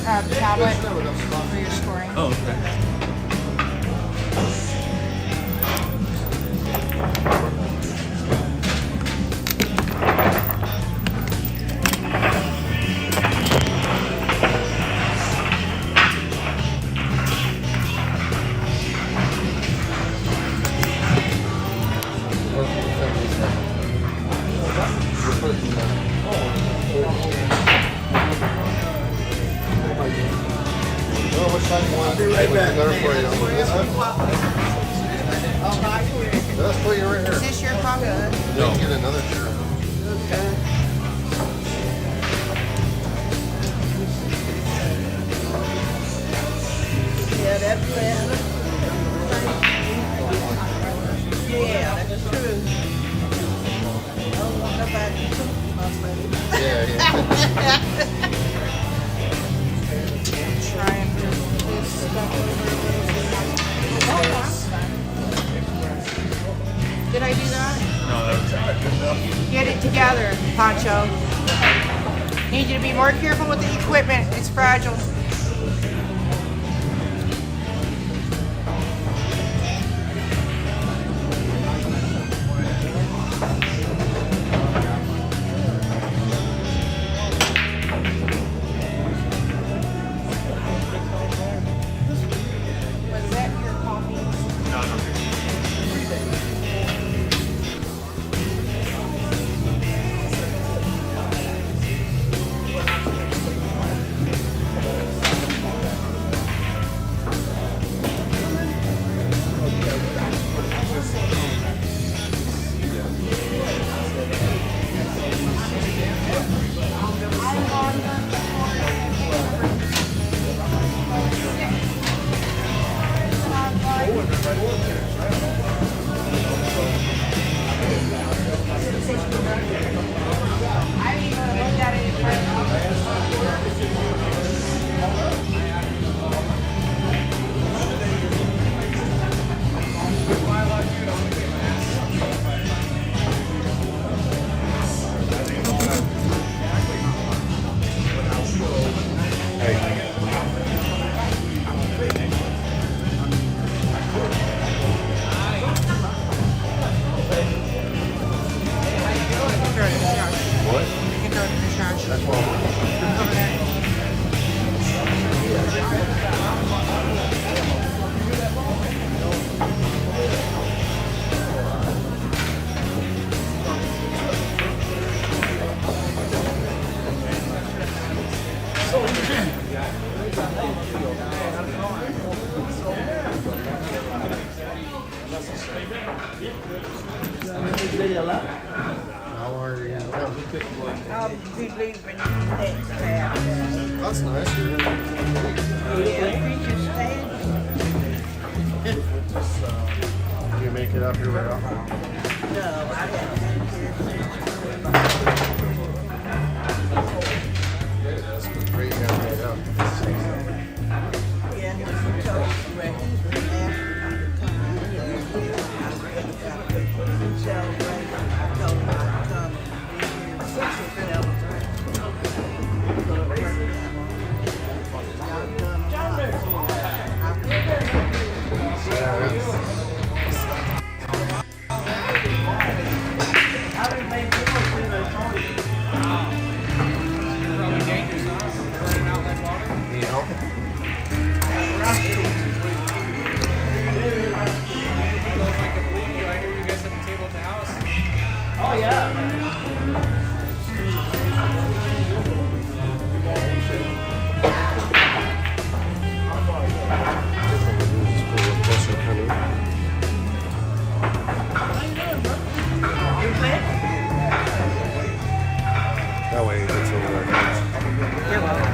tablet for your scoring. Oh, okay. I'll be right back. Let's put you right here. Is this your copy? No. Get another chair. Okay. Yeah, that's better. Yeah, that's true. Oh, nobody took my money. Yeah. Try and move this stuff over. Did I do that? No, that was Get it together, Poncho. Need you to be more careful with the equipment. It's fragile. Was that your coffee? What? You can throw it in the trash. That's what Over there. How are you? I'll be leaving next Saturday. That's nice. You're Yeah, preacher stand. You make it up here right off. No, I haven't been here That's great. You got made up. since. Yeah, he told me when he asked me to come in here. So, I told him I'd come in here 6 or 7. That way it gets over there. You're welcome.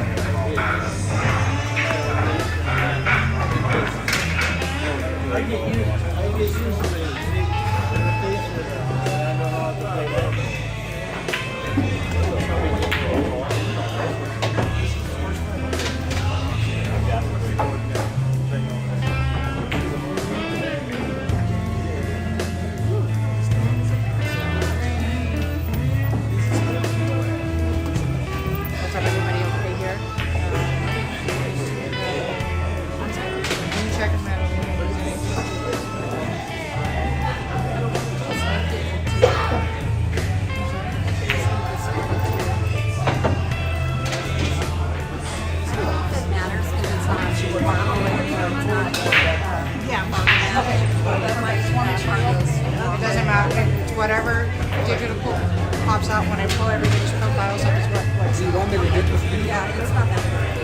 What's up, everybody? Okay. Yeah, it's not that bad.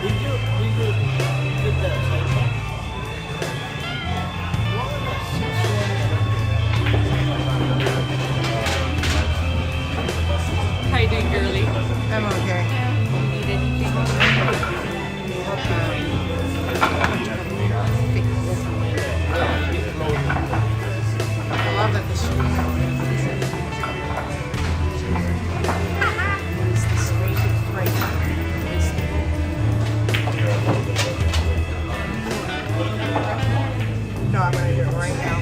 Did you did the How you doing, girly? I'm okay. Need anything? I love that the screen is the straight right now. No, I'm gonna do it right now.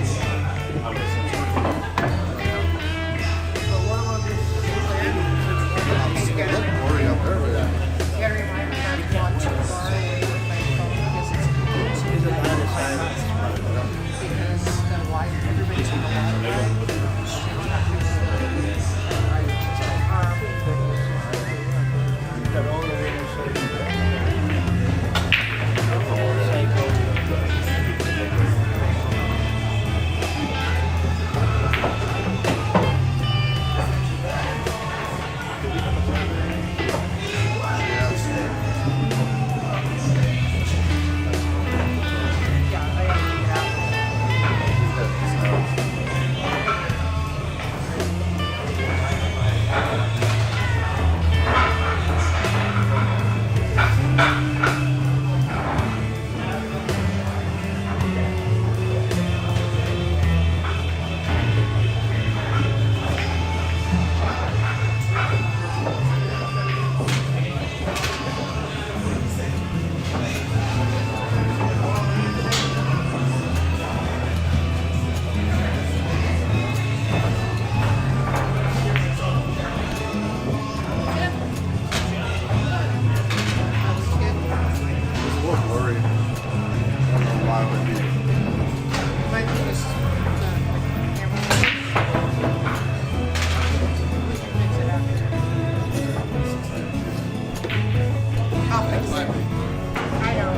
Okay, good. Worry up there with that. You gotta remind me not to walk too far away with my phone because it's Bluetooth. Because the Wi everybody's on the Wi-Fi. Yeah, I gotta figure it out. I was a little worried. I don't know why it would be. Might be just the camera. We can fix it after. I'll fix it. I know.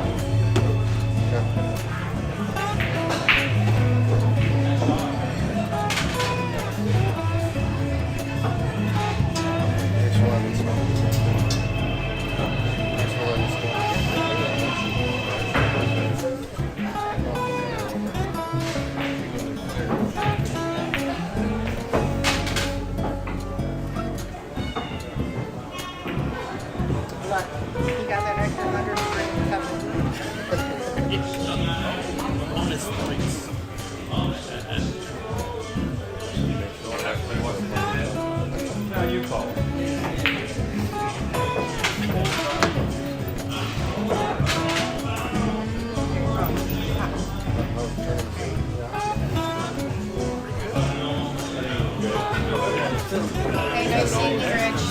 Thanks for letting us know. Thanks for letting us know. Look, he got that extra 100 for coming. Now you call. Hey, nice seeing you, Rich.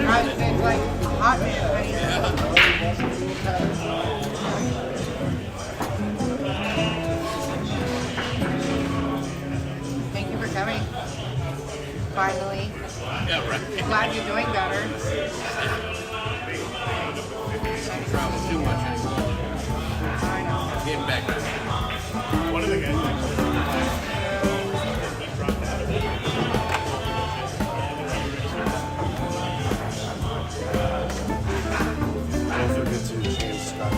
I've been like hot man. Thank you for coming. Finally. Yeah, right. Glad you're doing better. Travel too much anymore. I know. Getting back. One of the guys Don't forget to change Scott.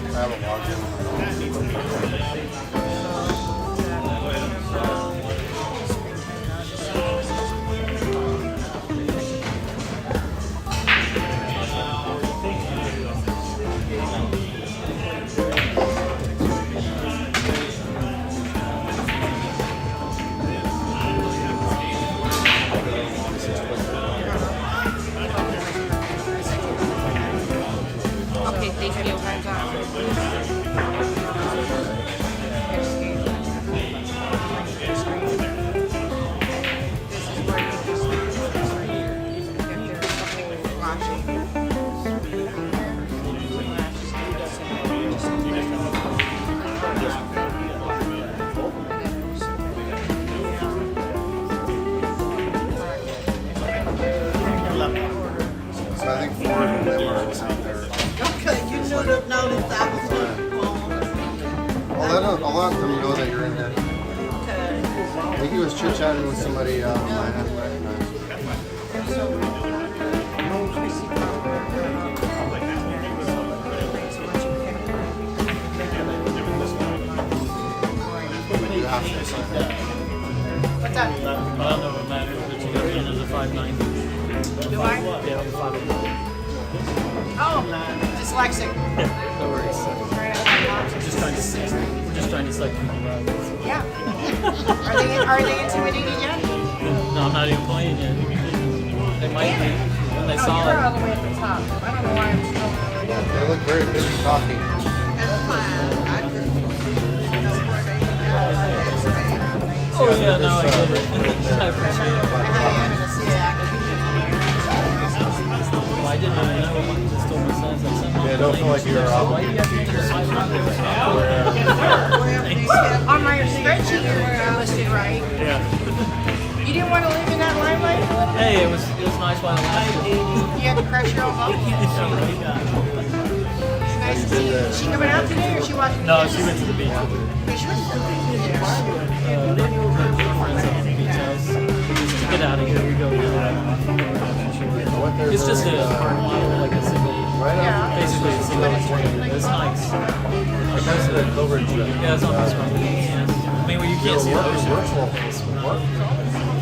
I have a login. Okay, thank you. Time's up. I'll let them know that you're in there. I think he was chit-chatting with somebody I hadn't recognized. You have to sign it. What's that? I don't know what matters, but you got in as a 590. Do I? Yeah, I'm 590. Oh, dyslexic. No worries. Right, We're just trying to psych people out. yeah. Are they intimidated yet? No, I'm not even playing yet. They might be when they saw You're all it. the way at the top. I don't know why I'm still over here. They look very busy talking. That's fine. I just know where they are. Oh yeah, no, I get it. I appreciate it. Well, I didn't even know. I just told my sons. I said, Yeah, don't feel like you're why do you have to use your 500? On my spreadsheet, you're listed right. Yeah. You didn't want to live in that limelight a little bit? Hey, it was nice while it lasted. You had to crush your own bubble? It's nice to see. Is she coming out today or is she watching? No, she went to the beach. Yeah, she went to the beach. Her friends at the beach house. Just get out of here. We go. It's just a like a single, Yeah. basically a single trainer. It's nice. Because of the coverage. Yeah, it's on this one. I mean, well, you can't see the ocean.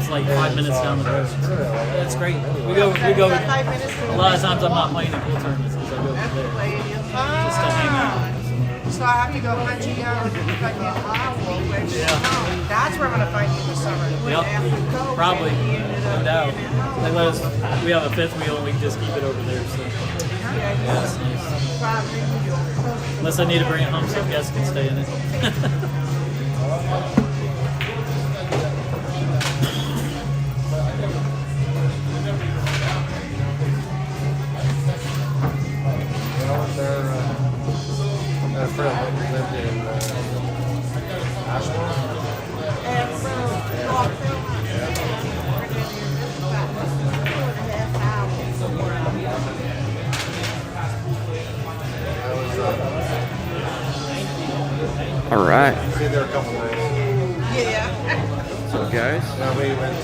It's like 5 minutes down the road. That's great. We go. About 5 minutes. A lot of times I'm not playing in pool tournaments because I go over there just to hang out. So I have to go punchy out if I get which Yeah. that's where I'm gonna find you this summer. Yep. Probably. No doubt. They let us. We have a fifth wheel and we can just keep it over there. So yeah, it's nice. Unless I need to bring it home so guests can stay in it. Their friend lived in Asheville. And from North Carolina, about 2.5 hours from where I live. I was All right. stayed there a couple nights. Yeah. So guys, Yeah, we went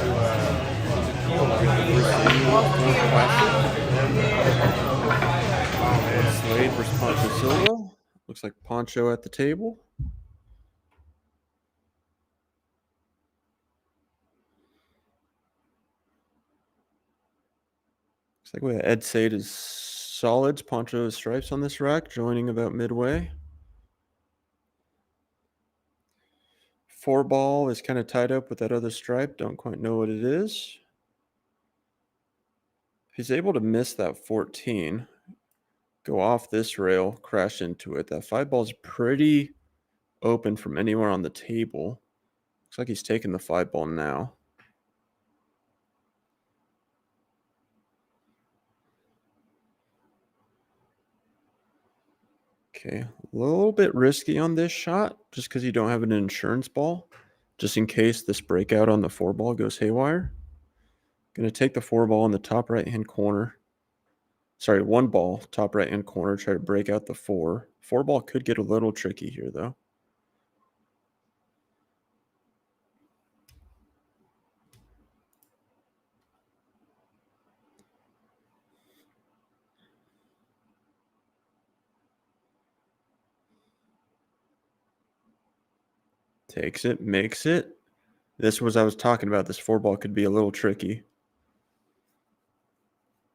SLADE versus Poncho Silva. Looks like Poncho at the table. Looks like we have Ed Sada's solids, Poncho's stripes on this rack, joining about midway. 4-ball is kind of tied up with that other stripe. Don't quite know what it is. If he's able to miss that 14, go off this rail, crash into it. That 5-ball is pretty open from anywhere on the table. Looks like he's taking the 5-ball now. Okay, a little bit risky on this shot just because you don't have an insurance ball, just in case this breakout on the 4-ball goes haywire. Going to take the 4-ball in the top right-hand corner. Sorry, 1-ball, top right-hand corner, try to break out the 4. 4-ball could get a little tricky here, though. Takes it, makes it. This was I was talking about. This 4-ball could be a little tricky.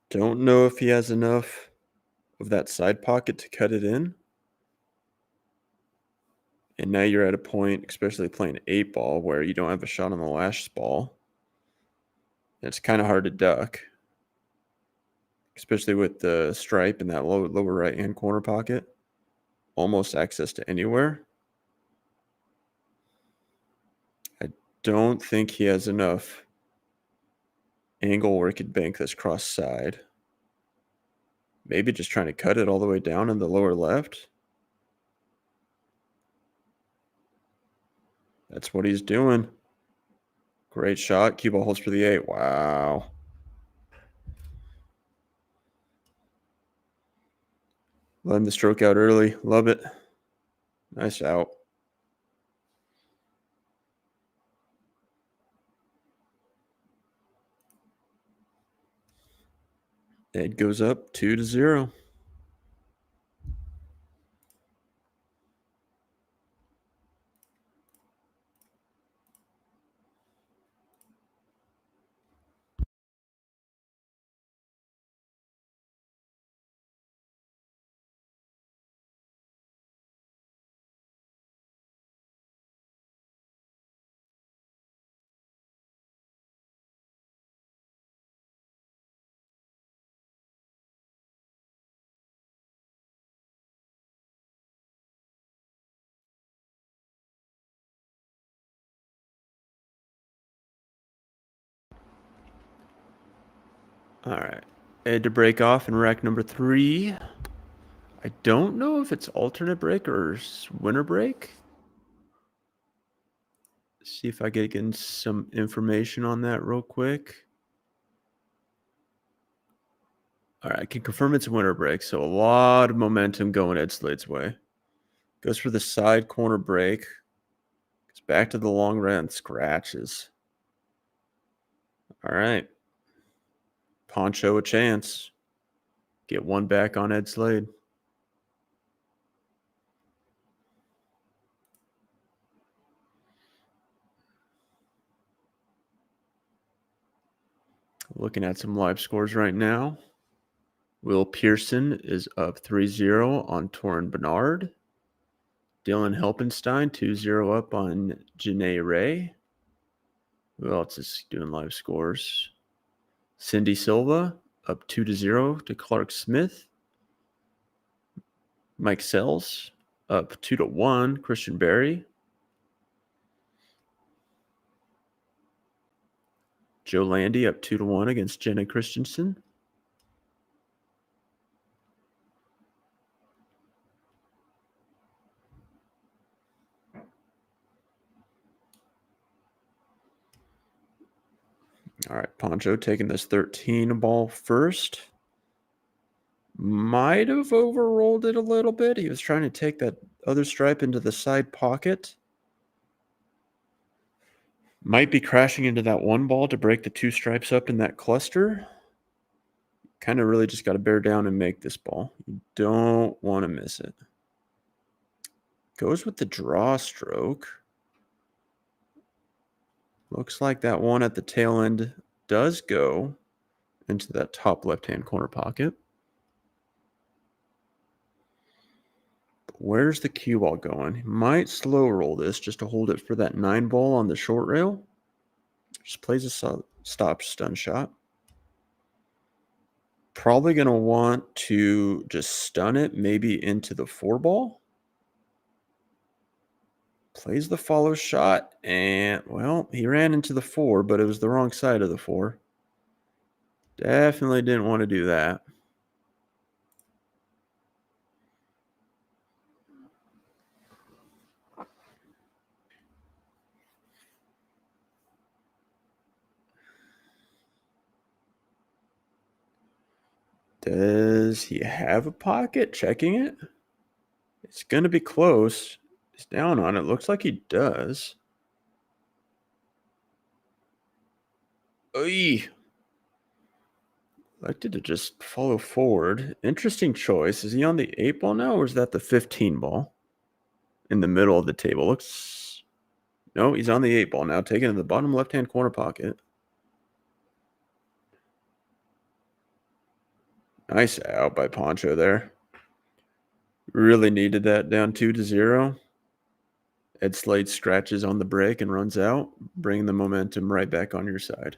Don't know if he has enough of that side pocket to cut it in. And now you're at a point, especially playing 8-ball, where you don't have a shot on the last ball. It's kind of hard to duck, especially with the stripe in that lower right-hand corner pocket. Almost access to anywhere. I don't think he has enough angle where he could bank this cross side. Maybe just trying to cut it all the way down in the lower left. That's what he's doing. Great shot. Cue ball holds for the 8. Wow. Letting the stroke out early. Love it. Nice out. Ed goes up 2-0. All right. Ed to break off in rack number 3. I don't know if it's alternate break or winner break. See if I get getting some information on that real quick. All right, I can confirm it's winner break, so a lot of momentum going Ed Slade's way. Goes for the side corner break. Goes back to the long run, scratches. All right. Poncho a chance. Get one back on Ed Slade. Looking at some live scores right now. Will Pearson is up 3-0 on Torrin Bernard. Dylan Helpenstein 2-0 up on Janae Ray. Who else is doing live scores? Cindy Silva up 2-0 to Clark Smith. Mike Sells up 2-1. Christian Berry. Joe Landy up 2-1 against Jenna Christensen. All right, Poncho taking this 13 ball first. Might have overrolled it a little bit. He was trying to take that other stripe into the side pocket. Might be crashing into that one ball to break the two stripes up in that cluster. Kind of really just got to bear down and make this ball. You don't want to miss it. Goes with the draw stroke. Looks like that one at the tail end does go into that top left-hand corner pocket. Where's the cue ball going? He might slow roll this just to hold it for that 9 ball on the short rail. Just plays a stop stun shot. Probably going to want to just stun it maybe into the 4 ball. Plays the follow shot, and, well, he ran into the 4, but it was the wrong side of the 4. Definitely didn't want to do that. Does he have a pocket? Checking it. It's going to be close. He's down on it. Looks like he does. Oy. Elected to just follow forward. Interesting choice. Is he on the 8 ball now, or is that the 15 ball? In the middle of the table. Looks... No, he's on the 8 ball now, taking in the bottom left-hand corner pocket. Nice out by Poncho there. Really needed that down 2-0. Ed Slade scratches on the break and runs out, bringing the momentum right back on your side.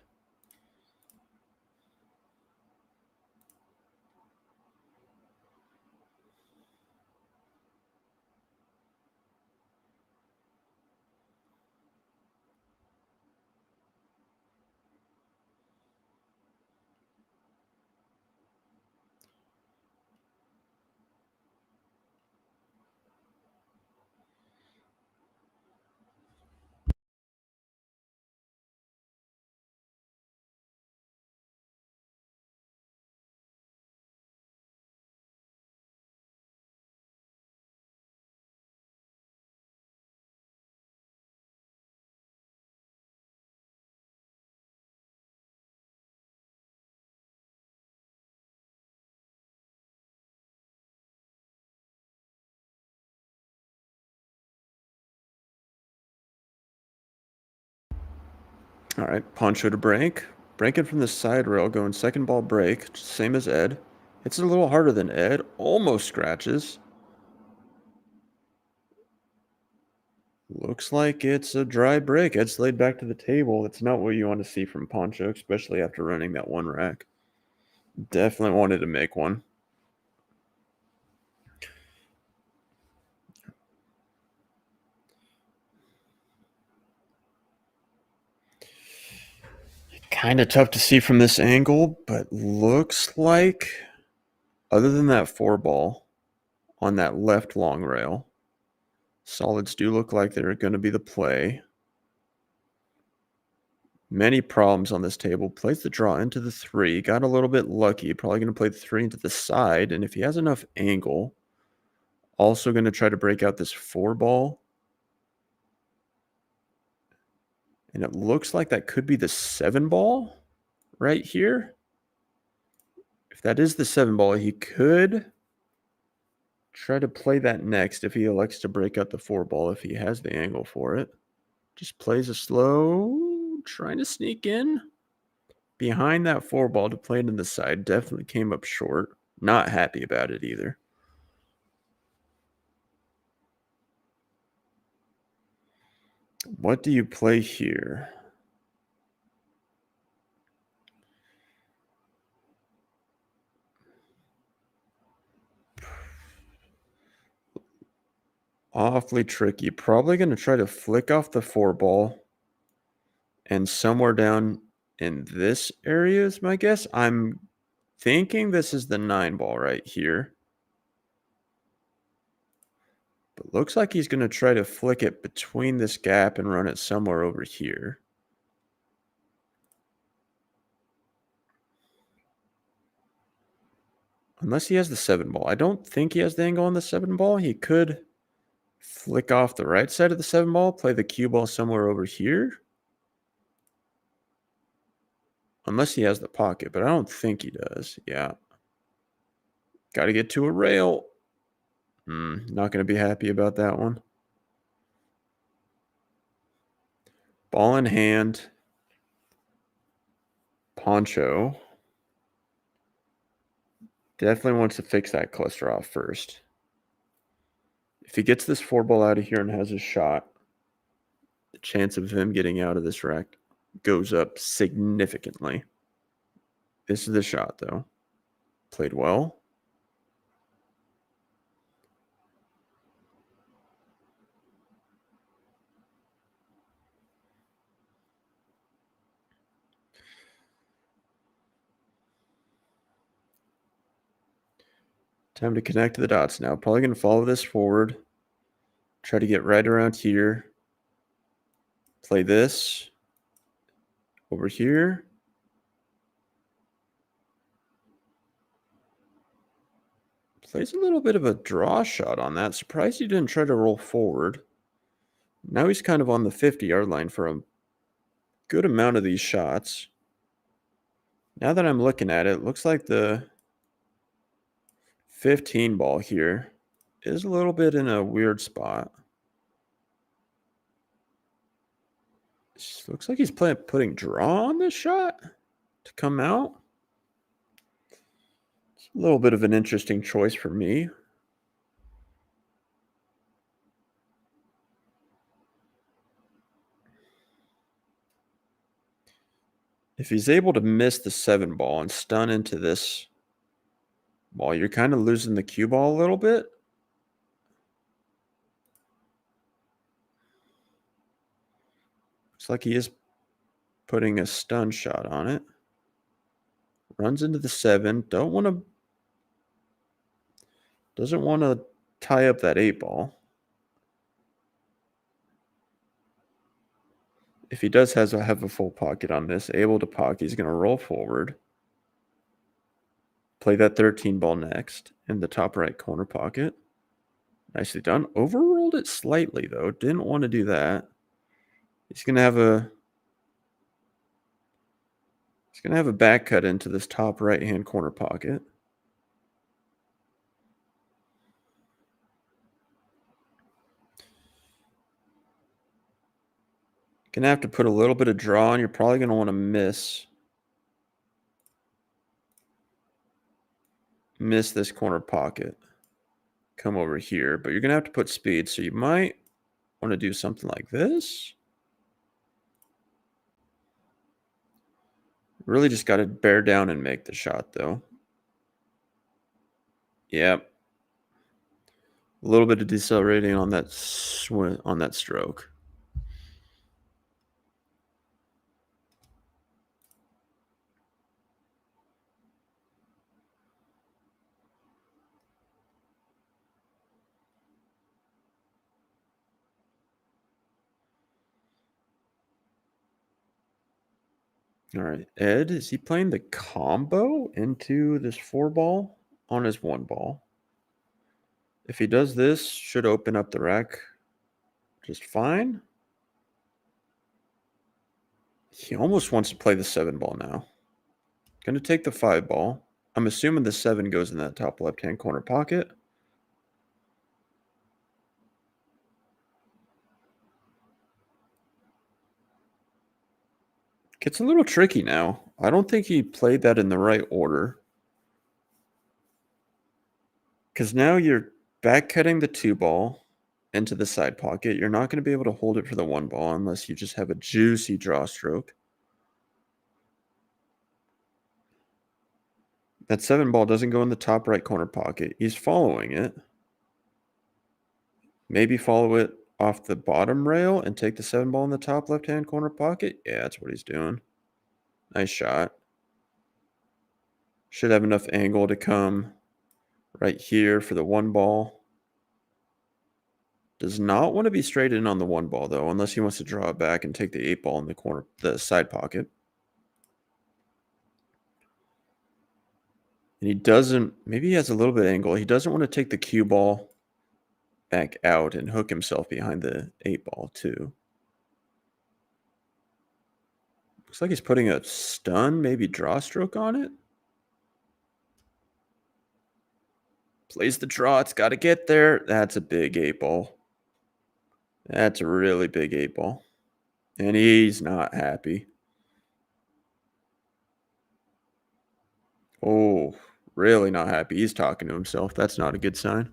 All right, Poncho to break. Breaking from the side rail, going second ball break, same as Ed. It's a little harder than Ed. Almost scratches. Looks like it's a dry break. Ed's laid back to the table. That's not what you want to see from Poncho, especially after running that one rack. Definitely wanted to make one. Kind of tough to see from this angle, but looks like, other than that 4-ball on that left long rail, solids do look like they're going to be the play. Many problems on this table. Plays the draw into the 3. Got a little bit lucky. Probably going to play the 3 into the side. And if he has enough angle, also going to try to break out this 4-ball. And it looks like that could be the 7-ball right here. If that is the 7-ball, he could try to play that next if he elects to break out the 4-ball, if he has the angle for it. Just plays a slow, trying to sneak in behind that 4-ball to play it in the side. Definitely came up short. Not happy about it either. What do you play here? Awfully tricky. Probably going to try to flick off the 4-ball. And somewhere down in this area is my guess. I'm thinking this is the 9-ball right here. But looks like he's going to try to flick it between this gap and run it somewhere over here. Unless he has the 7-ball. I don't think he has the angle on the 7-ball. He could flick off the right side of the 7-ball, play the cue ball somewhere over here. Unless he has the pocket, but I don't think he does. Yeah. Got to get to a rail. Not going to be happy about that one. Ball in hand. Poncho. Definitely wants to fix that cluster off first. If he gets this 4-ball out of here and has a shot, the chance of him getting out of this rack goes up significantly. This is the shot, though. Played well. Time to connect the dots now. Probably going to follow this forward. Try to get right around here. Play this over here. Plays a little bit of a draw shot on that. Surprised he didn't try to roll forward. Now he's kind of on the 50-yard line for a good amount of these shots. Now that I'm looking at it, looks like the 15 ball here is a little bit in a weird spot. Looks like he's putting draw on this shot to come out. It's a little bit of an interesting choice for me. If he's able to miss the 7-ball and stun into this ball, you're kind of losing the cue ball a little bit. Looks like he is putting a stun shot on it. Runs into the 7. Doesn't want to tie up that 8-ball. If he does have a full pocket on this, able to pocket, he's going to roll forward. Play that 13-ball next in the top right corner pocket. Nicely done. Overrolled it slightly, though. Didn't want to do that. He's going to have a back cut into this top right-hand corner pocket. Gonna have to put a little bit of draw on. You're probably gonna want to miss this corner pocket. Come over here, but you're gonna have to put speed. So you might want to do something like this. Really just got to bear down and make the shot, though. Yep. A little bit of decelerating on that stroke. All right, Ed, is he playing the combo into this 4-ball on his 1-ball? If he does this, should open up the rack just fine. He almost wants to play the 7-ball now. Going to take the 5-ball. I'm assuming the 7 goes in that top left-hand corner pocket. Gets a little tricky now. I don't think he played that in the right order. Because now you're back cutting the 2-ball into the side pocket. You're not going to be able to hold it for the 1-ball unless you just have a juicy draw stroke. That 7-ball doesn't go in the top right corner pocket. He's following it. Maybe follow it off the bottom rail and take the 7-ball in the top left-hand corner pocket. Yeah, that's what he's doing. Nice shot. Should have enough angle to come right here for the 1-ball. Does not want to be straight in on the 1-ball, though, unless he wants to draw it back and take the 8-ball in the corner, the side pocket. And he doesn't, maybe he has a little bit of angle. He doesn't want to take the cue ball back out and hook himself behind the 8-ball, too. Looks like he's putting a stun, maybe draw stroke on it. Plays the draw. It's got to get there. That's a big 8-ball. That's a really big 8-ball. And he's not happy. Oh, really not happy. He's talking to himself. That's not a good sign.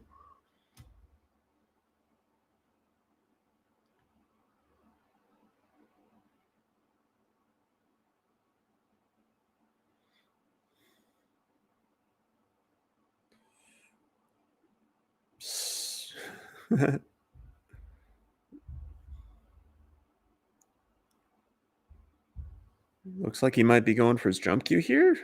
Looks like he might be going for his jump cue here.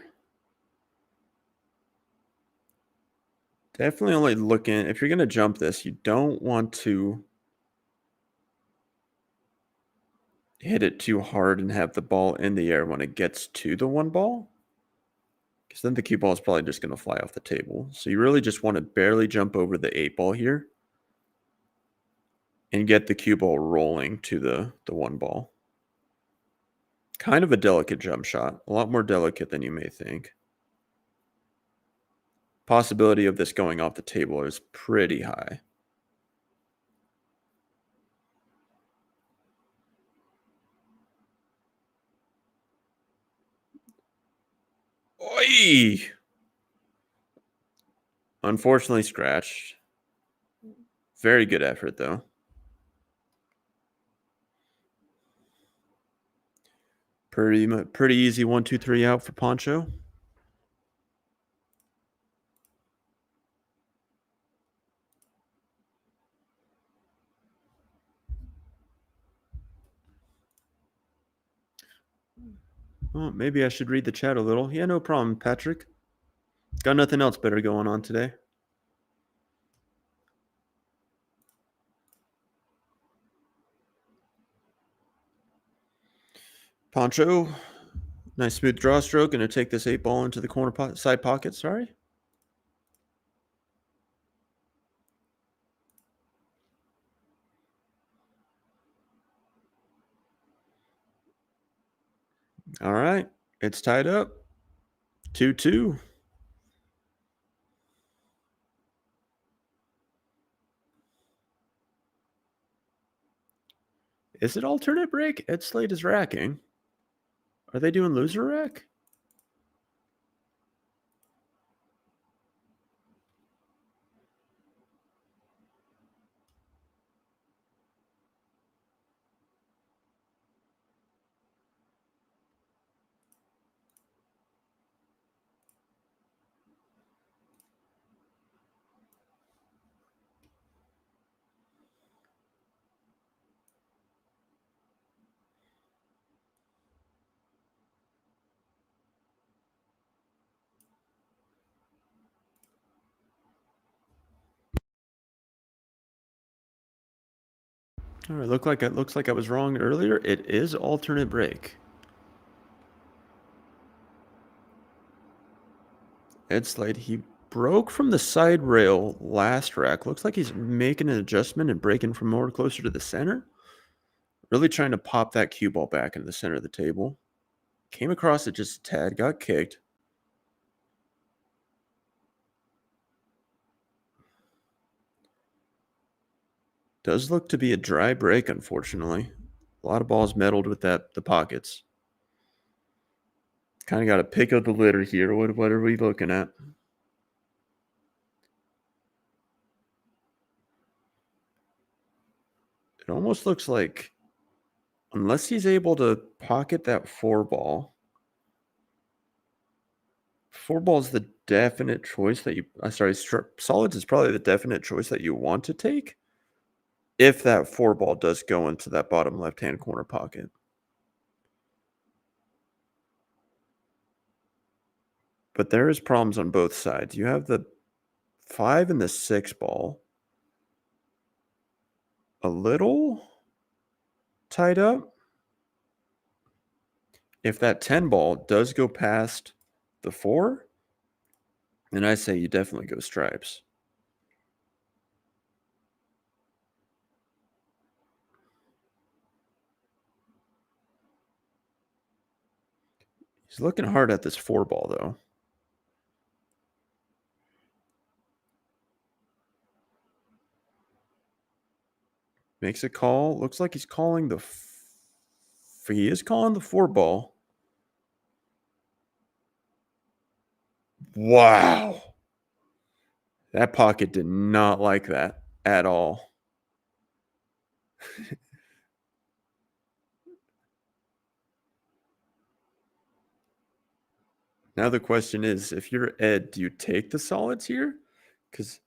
Definitely only looking, if you're going to jump this, you don't want to hit it too hard and have the ball in the air when it gets to the 1-ball. Because then the cue ball is probably just going to fly off the table. So you really just want to barely jump over the 8-ball here and get the cue ball rolling to the 1-ball. Kind of a delicate jump shot. A lot more delicate than you may think. Possibility of this going off the table is pretty high. Oi! Unfortunately scratched. Very good effort, though. Pretty easy 1, 2, 3 out for Poncho. Well, maybe I should read the chat a little. Yeah, no problem, Patrick. Got nothing else better going on today. Poncho, nice smooth draw stroke. Going to take this 8-ball into the corner side pocket. Sorry. All right. It's tied up. 2-2. Is it alternate break? Ed Slade is racking. Are they doing loser rack? All right, looks like I was wrong earlier. It is alternate break. Ed Slade, he broke from the side rail last rack. Looks like he's making an adjustment and breaking from more closer to the center. Really trying to pop that cue ball back into the center of the table. Came across it just a tad, got kicked. Does look to be a dry break, unfortunately. A lot of balls meddled with the pockets. Kind of got to pick up the litter here. What are we looking at? It almost looks like, unless he's able to pocket that 4-ball, 4-ball is the definite choice that you, solids is probably the definite choice that you want to take if that 4-ball does go into that bottom left-hand corner pocket. But there is problems on both sides. You have the 5 and the 6-ball a little tied up. If that 10-ball does go past the 4, then I say you definitely go stripes. He's looking hard at this 4-ball, though. Makes a call. Looks like he's calling the... He is calling the 4-ball. Wow. That pocket did not like that at all. Now the question is, if you're Ed, do you take the solids here? Because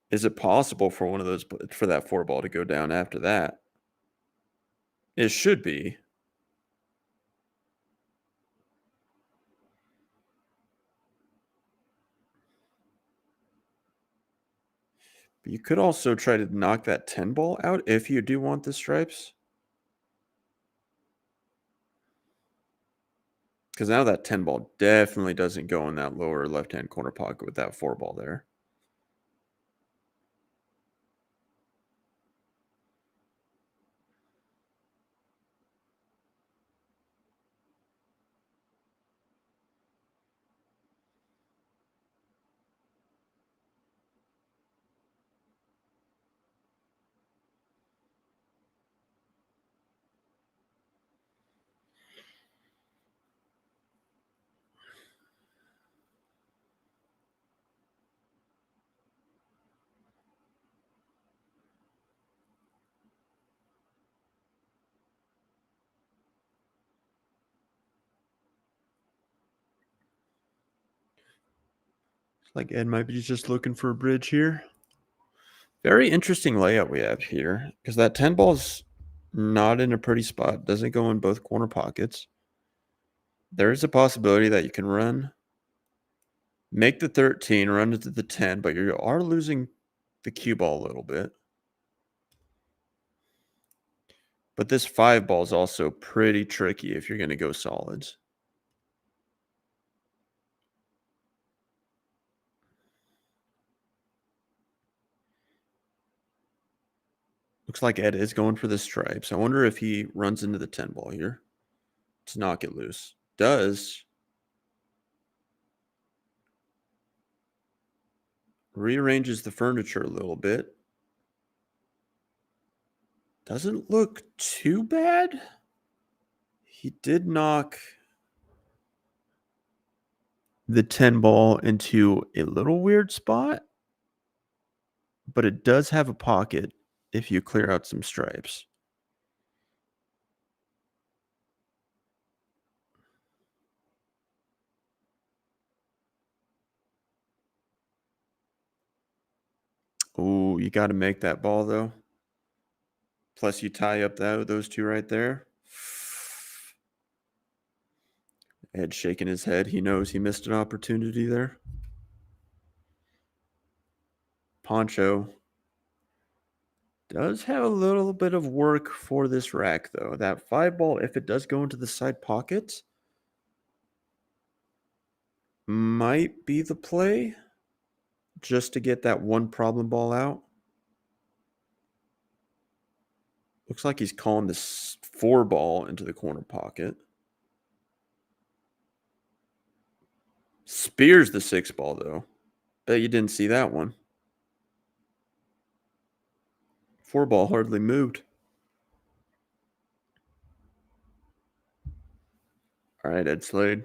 is it possible for one of those, for that 4-ball to go down after that? It should be. But you could also try to knock that 10-ball out if you do want the stripes. Because now that 10-ball definitely doesn't go in that lower left-hand corner pocket with that 4-ball there. Like Ed might be just looking for a bridge here. Very interesting layout we have here because that 10-ball is not in a pretty spot. Doesn't go in both corner pockets. There is a possibility that you can run, make the 13, run into the 10, but you are losing the cue ball a little bit. But this 5-ball is also pretty tricky if you're going to go solids. Looks like Ed is going for the stripes. I wonder if he runs into the 10-ball here to knock it loose. Does. Rearranges the furniture a little bit. Doesn't look too bad. He did knock the 10 ball into a little weird spot, but it does have a pocket if you clear out some stripes. Oh, you got to make that ball, though. Plus, you tie up those two right there. Ed shaking his head. He knows he missed an opportunity there. Poncho does have a little bit of work for this rack, though. That 5 ball, if it does go into the side pocket, might be the play just to get that one problem ball out. Looks like he's calling this 4 ball into the corner pocket. Spears the 6 ball, though. Bet you didn't see that one. 4 ball hardly moved. All right, Ed Slade.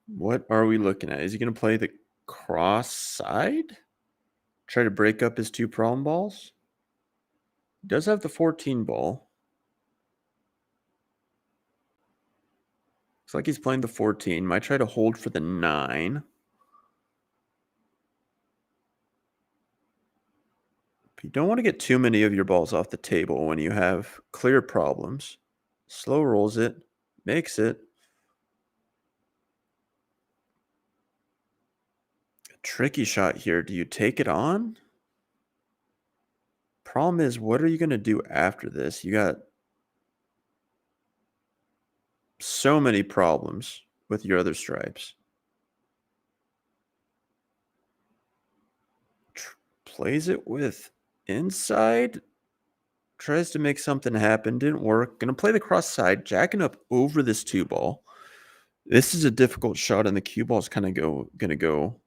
What are we looking at? Is he going to play the cross side? Try to break up his 2 problem balls? He does have the 14 ball. Looks like he's playing the 14. Might try to hold for the 9. You don't want to get too many of your balls off the table when you have clear problems. Slow rolls it, makes it. A tricky shot here. Do you take it on? Problem is, what are you going to do after this? You got so many problems with your other stripes. Plays it with inside. Tries to make something happen. Didn't work. Going to play the cross side. Jacking up over this 2 ball. This is a difficult shot, and the cue ball is kind of going to go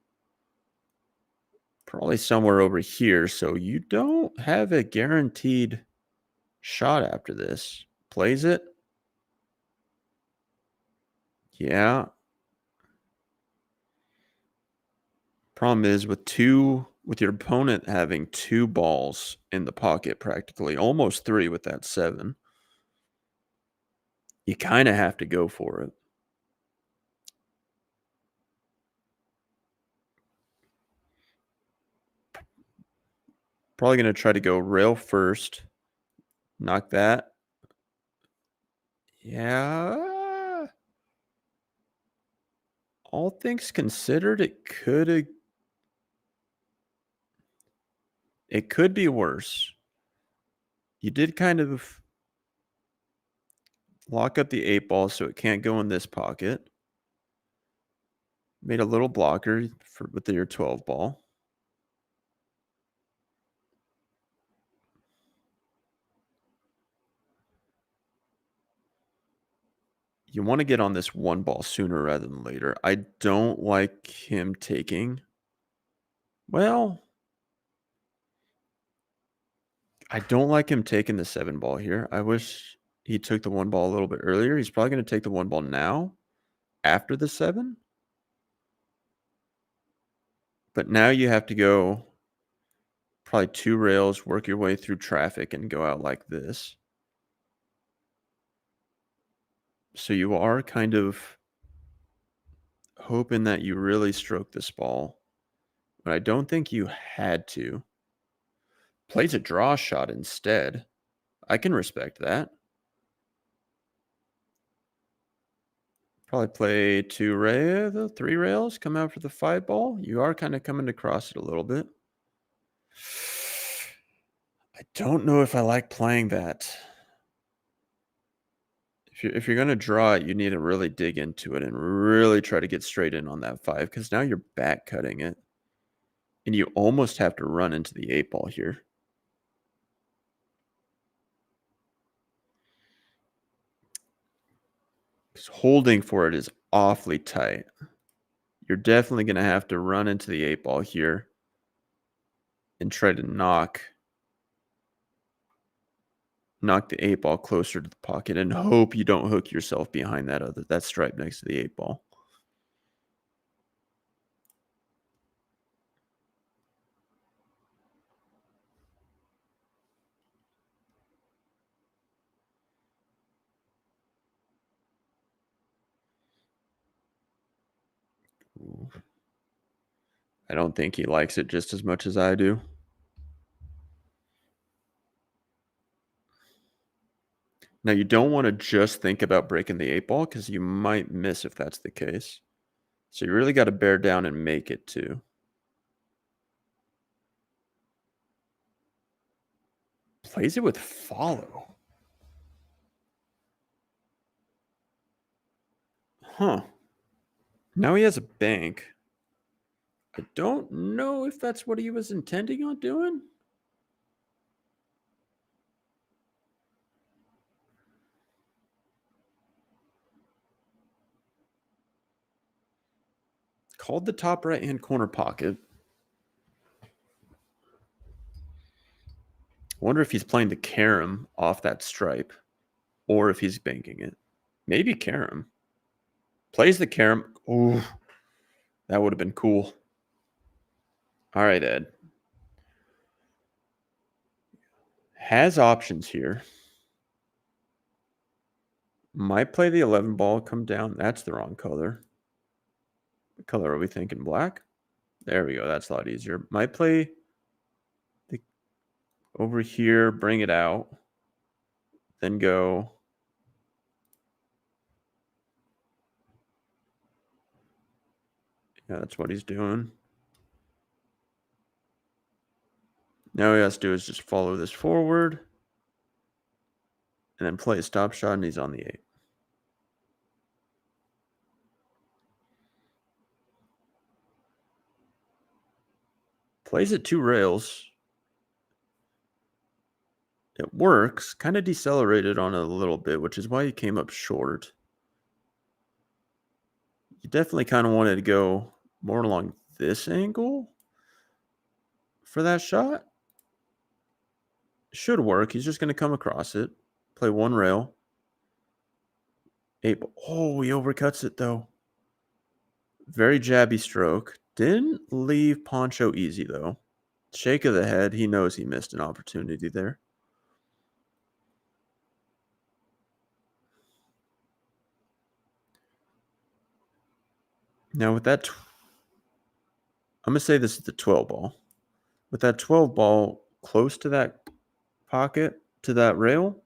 probably somewhere over here. So you don't have a guaranteed shot after this. Plays it. Yeah. Problem is with your opponent having 2 balls in the pocket, practically almost 3 with that 7, you kind of have to go for it. Probably going to try to go rail first. Knock that. Yeah. All things considered, it could be worse. You did kind of lock up the 8 ball so it can't go in this pocket. Made a little blocker with your 12 ball. You want to get on this 1 ball sooner rather than later. I don't like him taking. Well, I don't like him taking the 7 ball here. I wish he took the 1 ball a little bit earlier. He's probably going to take the 1 ball now after the 7. But now you have to go probably 2 rails, work your way through traffic, and go out like this. So you are kind of hoping that you really stroke this ball. But I don't think you had to. Plays a draw shot instead. I can respect that. Probably play 3 rails, come out for the 5 ball. You are kind of coming across it a little bit. I don't know if I like playing that. If you're going to draw it, you need to really dig into it and really try to get straight in on that 5, because now you're back cutting it. And you almost have to run into the 8 ball here. Because holding for it is awfully tight. You're definitely going to have to run into the 8 ball here and try to knock knock the 8-ball closer to the pocket and hope you don't hook yourself behind that stripe next to the 8-ball. Ooh. I don't think he likes it just as much as I do. Now, you don't want to just think about breaking the 8-ball because you might miss if that's the case. So you really got to bear down and make it too. Plays it with follow. Huh. Now he has a bank. I don't know if that's what he was intending on doing. Called the top right-hand corner pocket. Wonder if he's playing the carom off that stripe or if he's banking it. Maybe carom. Plays the carom. Ooh, that would have been cool. All right, Ed. Has options here. Might play the 11 ball, come down. That's the wrong color. What color are we thinking? Black? There we go. That's a lot easier. Might play the over here, bring it out, then go. Yeah, that's what he's doing. Now all he has to do is just follow this forward and then play a stop shot, and he's on the 8. Plays at 2 rails. It works. Kind of decelerated on it a little bit, which is why he came up short. You definitely kind of wanted to go more along this angle for that shot. Should work. He's just going to come across it. Play 1 rail. 8. Oh, he overcuts it, though. Very jabby stroke. Didn't leave Poncho easy, though. Shake of the head. He knows he missed an opportunity there. Now, with that, I'm going to say this is the 12 ball. With that 12 ball close to that pocket, to that rail,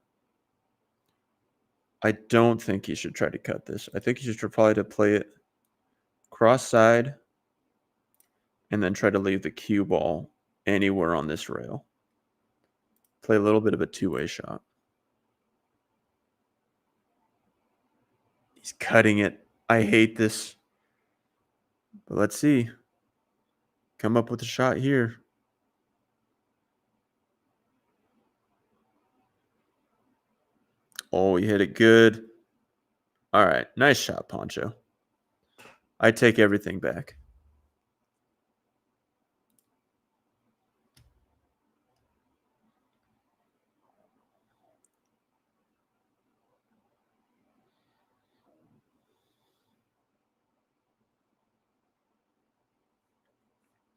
I don't think you should try to cut this. I think you should probably to play it cross side and then try to leave the cue ball anywhere on this rail. Play a little bit of a two-way shot. He's cutting it. I hate this. But let's see. Come up with a shot here. Oh, he hit it good. All right. Nice shot, Poncho. I take everything back.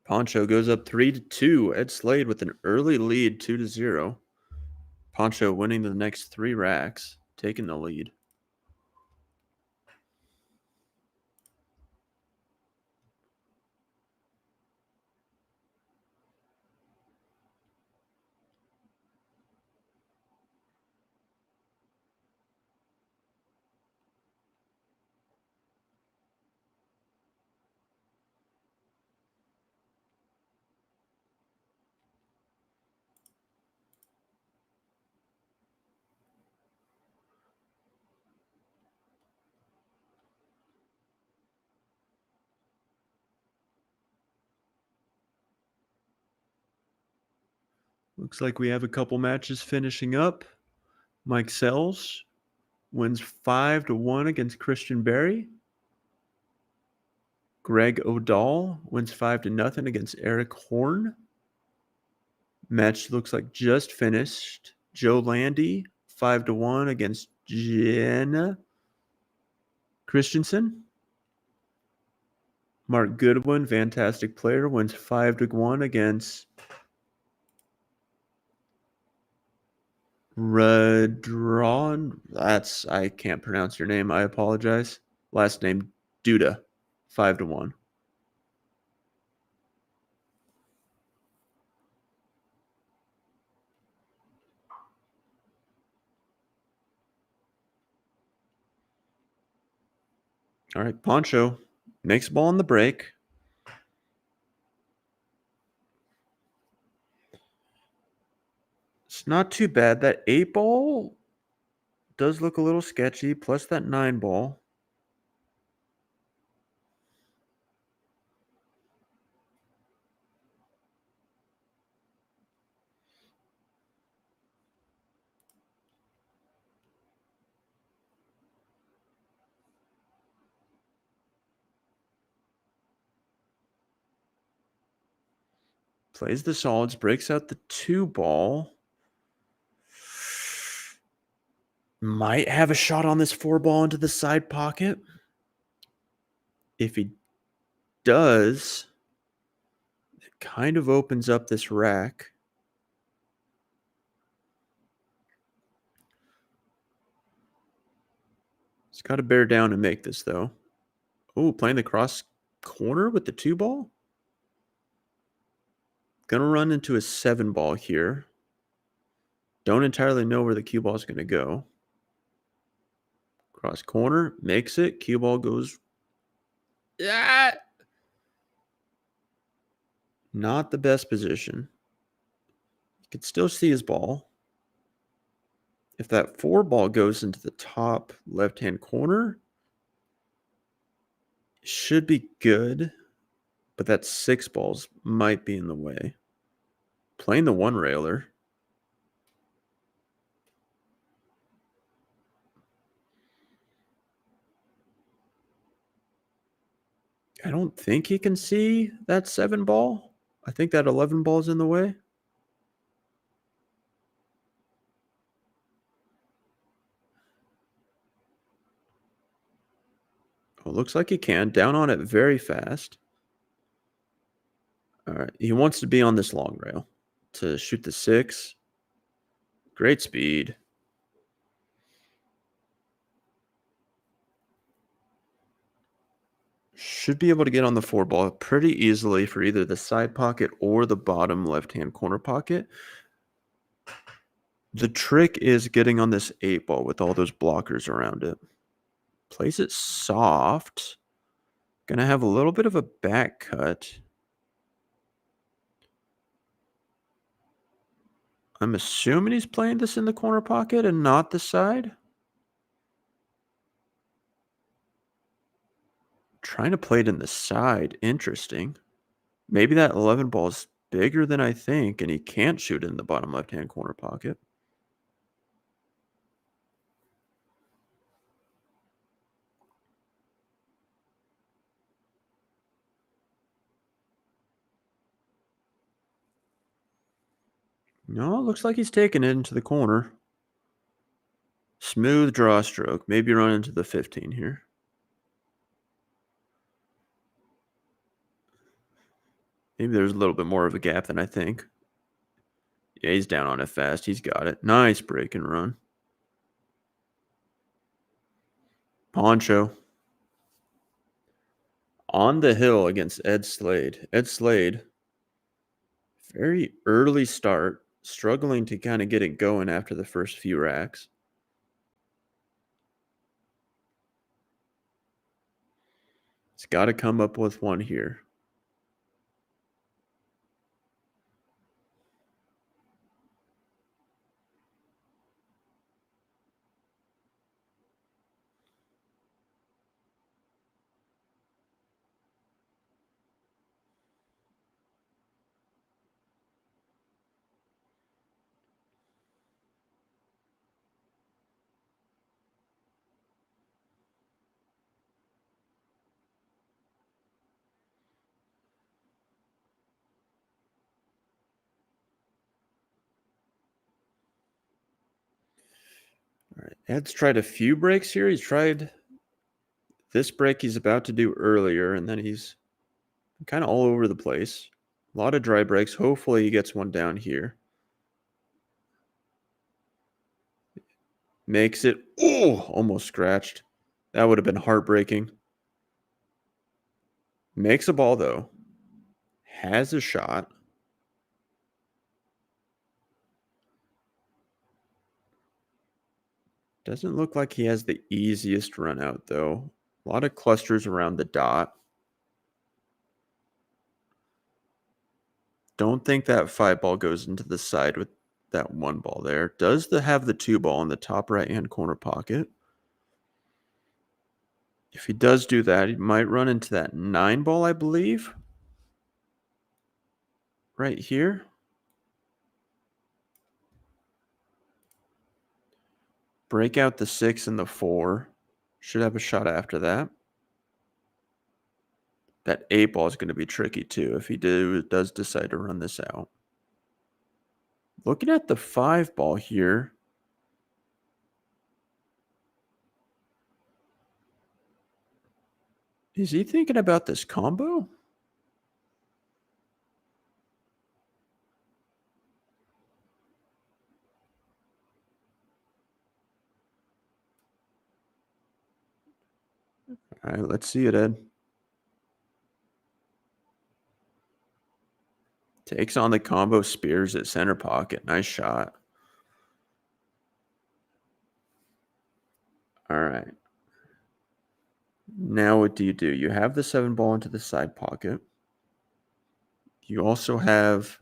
Poncho goes up 3-2. Ed Slade with an early lead, 2-0. Poncho winning the next 3 racks, taking the lead. Looks like we have a couple matches finishing up. Mike Sells wins 5-1 against Christian Berry. Greg O'Dahl wins 5-0 against Eric Horn. Match looks like just finished. Joe Landy, 5-1 against Jenna Christensen. Mark Goodwin, fantastic player, wins 5-1 against Radron. I can't pronounce your name. I apologize. Last name Duda, 5-1. All right, Poncho makes a ball on the break. It's not too bad. That 8 ball does look a little sketchy, plus that 9 ball. Plays the solids, breaks out the 2 ball. Might have a shot on this 4 ball into the side pocket. If he does, it kind of opens up this rack. It's got to bear down and make this, though. Oh, playing the cross corner with the 2 ball. Gonna run into a 7 ball here. Don't entirely know where the cue ball is going to go. Cross corner, makes it. Cue ball goes. Yeah. Not the best position. You could still see his ball. If that 4 ball goes into the top left-hand corner, it should be good. But that 6 balls might be in the way. Playing the 1 railer. I don't think he can see that 7 ball. I think that 11 ball is in the way. Oh, looks like he can. Down on it very fast. All right. He wants to be on this long rail to shoot the 6. Great speed. Should be able to get on the 4 ball pretty easily for either the side pocket or the bottom left-hand corner pocket. The trick is getting on this 8 ball with all those blockers around it. Plays it soft. Gonna have a little bit of a back cut. I'm assuming he's playing this in the corner pocket and not the side. Trying to play it in the side. Interesting. Maybe that 11 ball is bigger than I think, and he can't shoot it in the bottom left-hand corner pocket. No, it looks like he's taking it into the corner. Smooth draw stroke. Maybe run into the 15 here. Maybe there's a little bit more of a gap than I think. Yeah, he's down on it fast. He's got it. Nice break and run. Poncho. On the hill against Ed Slade. Ed Slade, very early start. Struggling to kind of get it going after the first few racks. It's got to come up with one here. Ed's tried a few breaks here. He's tried this break he's about to do earlier, and then he's kind of all over the place. A lot of dry breaks. Hopefully he gets one down here. Makes it. Oh, almost scratched. That would have been heartbreaking. Makes a ball, though. Has a shot. Doesn't look like he has the easiest run out, though. A lot of clusters around the dot. Don't think that 5 ball goes into the side with that 1 ball there. Does have the 2 ball in the top right-hand corner pocket. If he does do that, he might run into that 9 ball, I believe. Right here. Break out the 6 and the 4. Should have a shot after that. That 8 ball is going to be tricky too if he does decide to run this out. Looking at the 5 ball here. Is he thinking about this combo? All right, let's see it, Ed. Takes on the combo, spears at center pocket. Nice shot. All right. Now what do? You have the 7 ball into the side pocket. You also have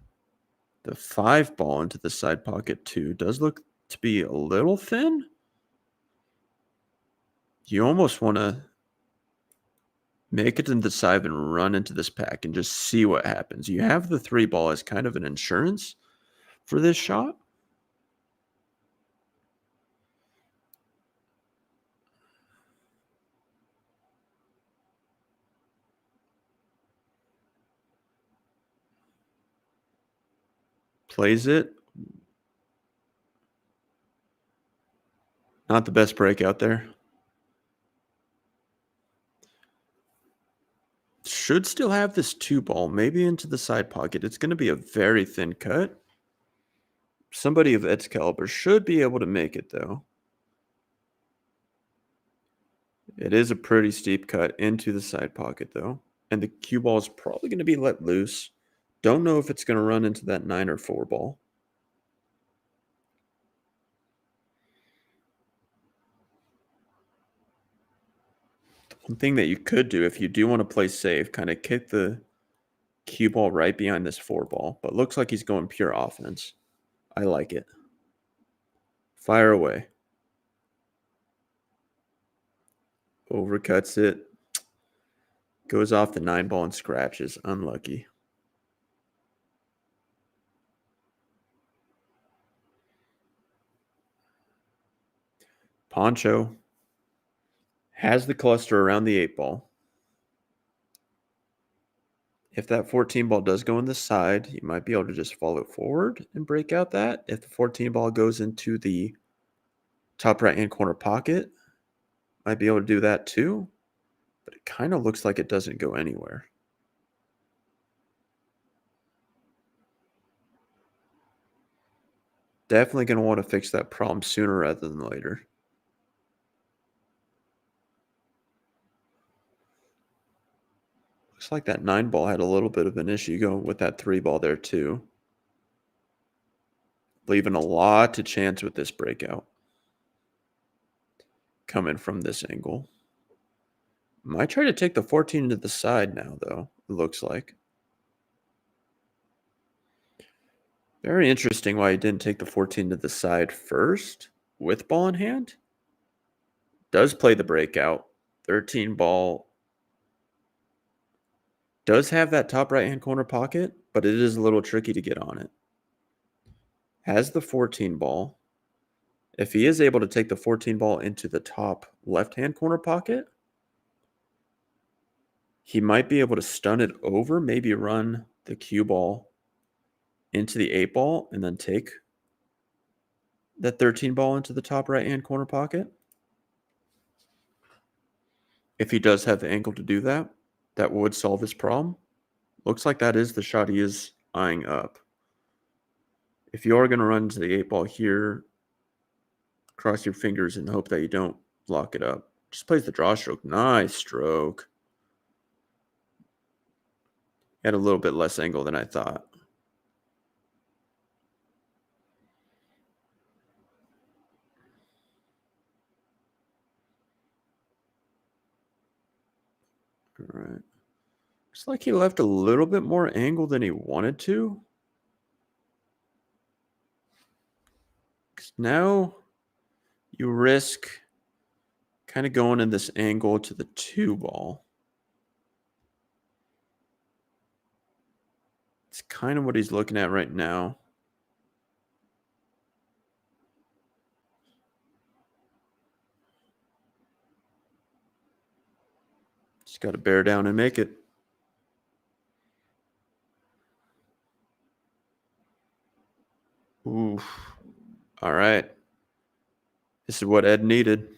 the 5 ball into the side pocket too. Does look to be a little thin. You almost want to make it into the side and run into this pack and just see what happens. You have the 3 ball as kind of an insurance for this shot. Plays it. Not the best break out there. Should still have this 2 ball, maybe into the side pocket. It's going to be a very thin cut. Somebody of Ed's caliber should be able to make it, though. It is a pretty steep cut into the side pocket, though. And the cue ball is probably going to be let loose. Don't know if it's going to run into that 9 or 4 ball. One thing that you could do if you do want to play safe, kind of kick the cue ball right behind this 4 ball. But looks like he's going pure offense. I like it. Fire away. Overcuts it. Goes off the 9 ball and scratches. Unlucky. Poncho has the cluster around the 8 ball. If that 14 ball does go in the side, you might be able to just follow forward and break out that. If the 14 ball goes into the top right-hand corner pocket, might be able to do that too. But it kind of looks like it doesn't go anywhere. Definitely going to want to fix that problem sooner rather than later. Looks like that 9 ball had a little bit of an issue going with that 3 ball there too. Leaving a lot to chance with this breakout. Coming from this angle. Might try to take the 14 to the side now, though, it looks like. Very interesting why he didn't take the 14 to the side first with ball in hand. Does play the breakout. 13 ball. Does have that top right-hand corner pocket, but it is a little tricky to get on it. Has the 14 ball. If he is able to take the 14 ball into the top left-hand corner pocket, he might be able to stun it over, maybe run the cue ball into the 8 ball and then take that 13 ball into the top right-hand corner pocket. If he does have the angle to do that, that would solve his problem. Looks like that is the shot he is eyeing up. If you are going to run into the 8 ball here, cross your fingers and hope that you don't lock it up. Just plays the draw stroke. Nice stroke. Had a little bit less angle than I thought. All right. Looks like he left a little bit more angle than he wanted to. 'Cause now you risk kind of going in this angle to the 2 ball. It's kind of what he's looking at right now. Just got to bear down and make it. Ooh. All right. This is what Ed needed.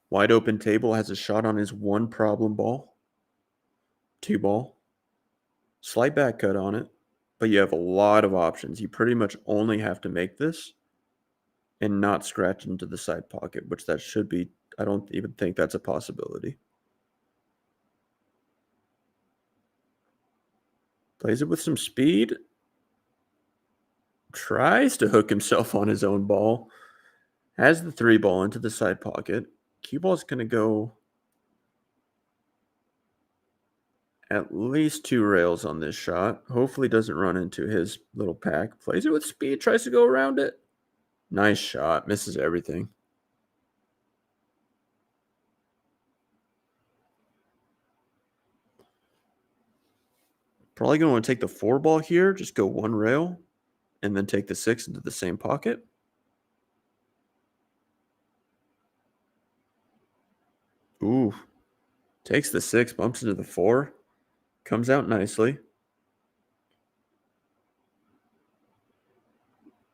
Wide open table, has a shot on his 1 problem ball. 2 ball. Slight back cut on it, but you have a lot of options. You pretty much only have to make this and not scratch into the side pocket, which that should be. I don't even think that's a possibility. Plays it with some speed. Tries to hook himself on his own ball. Has the 3 ball into the side pocket. Cue ball is going to go at least 2 rails on this shot. Hopefully doesn't run into his little pack. Plays it with speed. Tries to go around it. Nice shot. Misses everything. Probably going to want to take the 4 ball here. Just go 1 rail. And then take the 6 into the same pocket. Ooh. Takes the 6, bumps into the 4. Comes out nicely.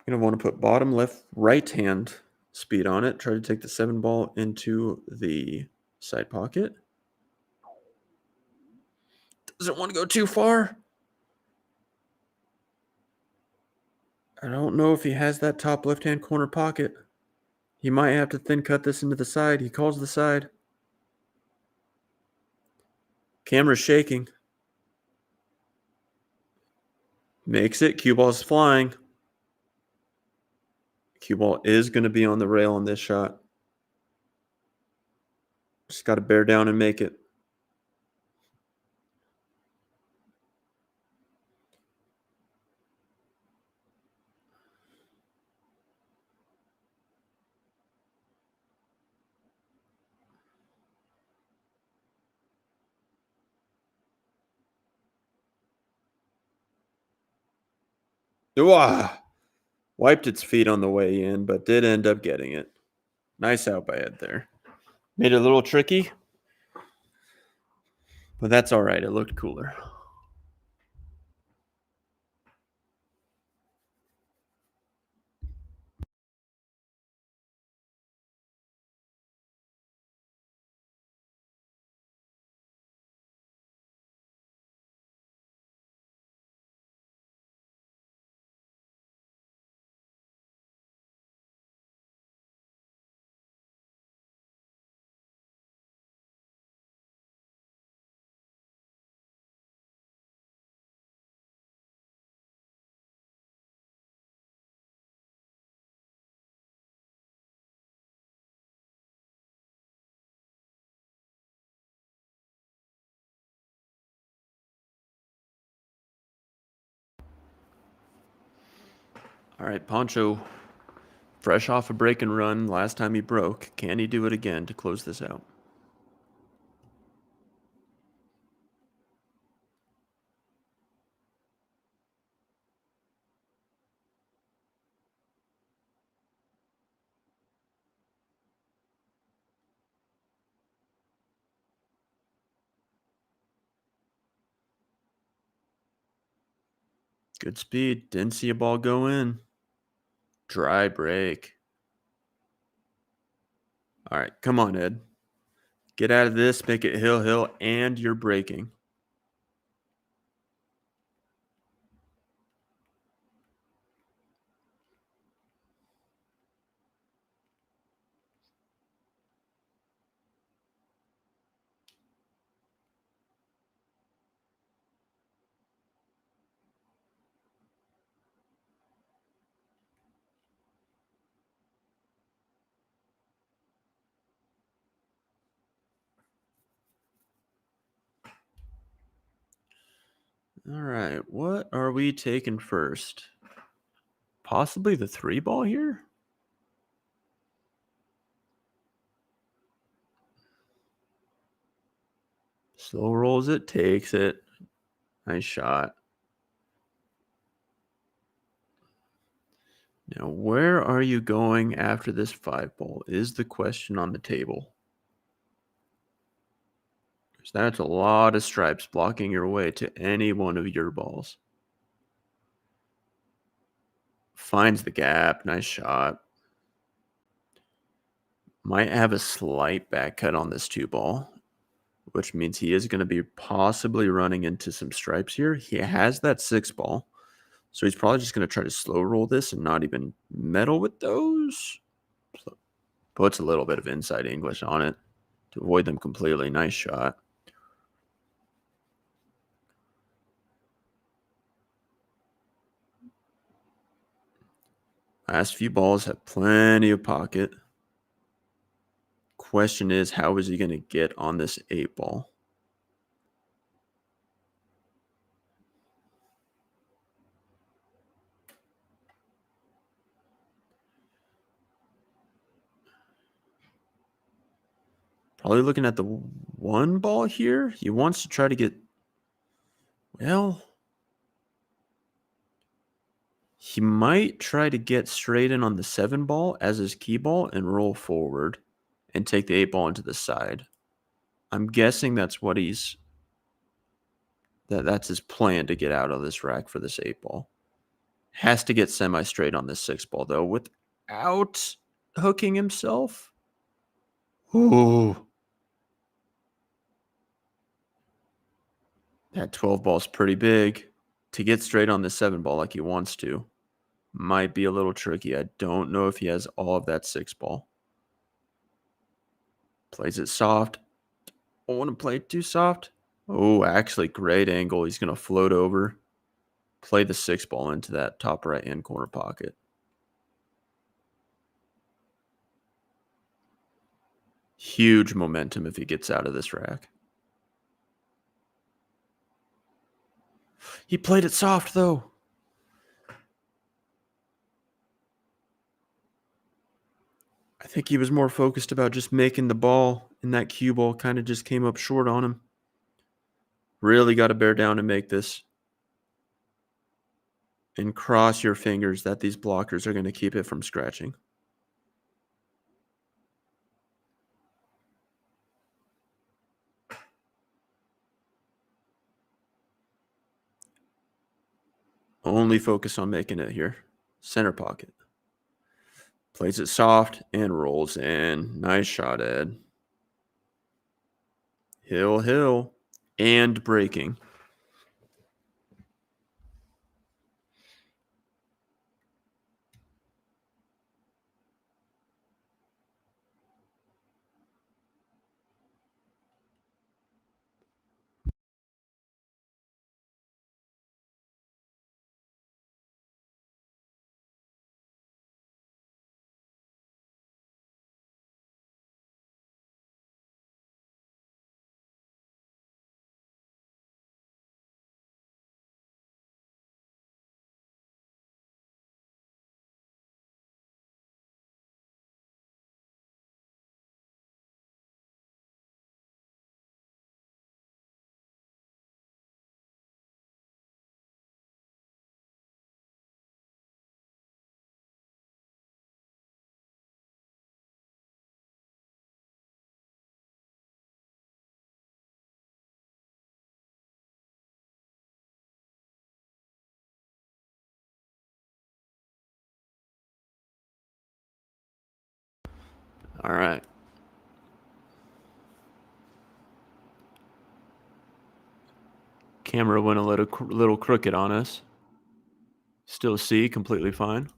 Going to want to put bottom left right hand speed on it. Try to take the 7 ball into the side pocket. Doesn't want to go too far. I don't know if he has that top left-hand corner pocket. He might have to thin cut this into the side. He calls the side. Camera's shaking. Makes it. Cue ball's flying. Cue ball is going to be on the rail on this shot. Just got to bear down and make it. Ooh, wiped its feet on the way in, but did end up getting it. Nice out by Ed there. Made it a little tricky, but that's all right. It looked cooler. All right, Poncho, fresh off a break and run. Last time he broke. Can he do it again to close this out? Good speed. Didn't see a ball go in. Dry break. All right, come on, Ed. Get out of this, make it hill, hill, and you're breaking. All right, what are we taking first? Possibly the 3-ball here? Slow rolls it, takes it. Nice shot. Now, where are you going after this 5-ball is the question on the table. Because that's a lot of stripes blocking your way to any one of your balls. Finds the gap. Nice shot. Might have a slight back cut on this 2-ball, which means he is going to be possibly running into some stripes here. He has that 6-ball. So he's probably just going to try to slow roll this and not even meddle with those. So puts a little bit of inside English on it to avoid them completely. Nice shot. Last few balls have plenty of pocket. Question is, how is he going to get on this 8-ball? Probably looking at the 1-ball here. He wants to try to get, well, he might try to get straight in on the 7-ball as his key ball and roll forward and take the 8-ball into the side. I'm guessing that's what that's his plan to get out of this rack for this 8-ball. Has to get semi-straight on this 6-ball, though, without hooking himself. Ooh. That 12-ball is pretty big. To get straight on the 7-ball like he wants to might be a little tricky. I don't know if he has all of that 6-ball. Plays it soft. Don't want to play it too soft. Oh, actually, great angle. He's going to float over. Play the 6-ball into that top right-hand corner pocket. Huge momentum if he gets out of this rack. He played it soft, though. I think he was more focused about just making the ball, and that cue ball kind of just came up short on him. Really got to bear down and make this. And cross your fingers that these blockers are going to keep it from scratching. Only focus on making it here. Center pocket. Plays it soft and rolls in. Nice shot, Ed. Hill, hill, and breaking. All right. Camera went a little crooked on us. Still see completely fine.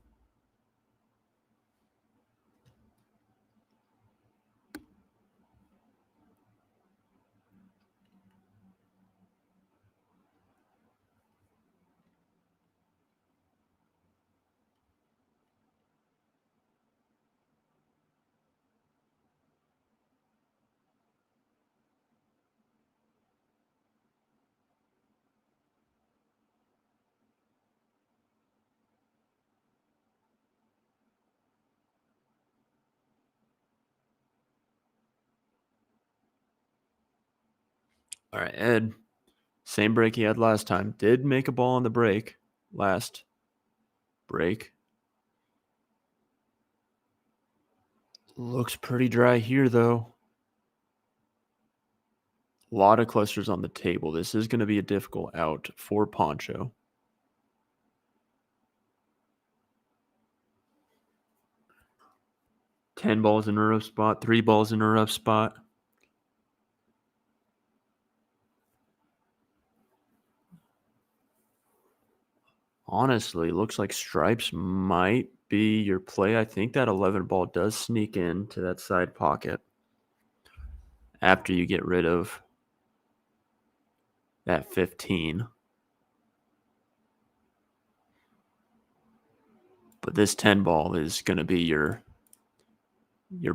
All right, Ed. Same break he had last time. Did make a ball on the break last break. Looks pretty dry here, though. A lot of clusters on the table. This is going to be a difficult out for Poncho. Ten balls in a rough spot. 3 balls in a rough spot. Honestly, looks like stripes might be your play. I think that 11 ball does sneak into that side pocket after you get rid of that 15. But this 10 ball is going to be your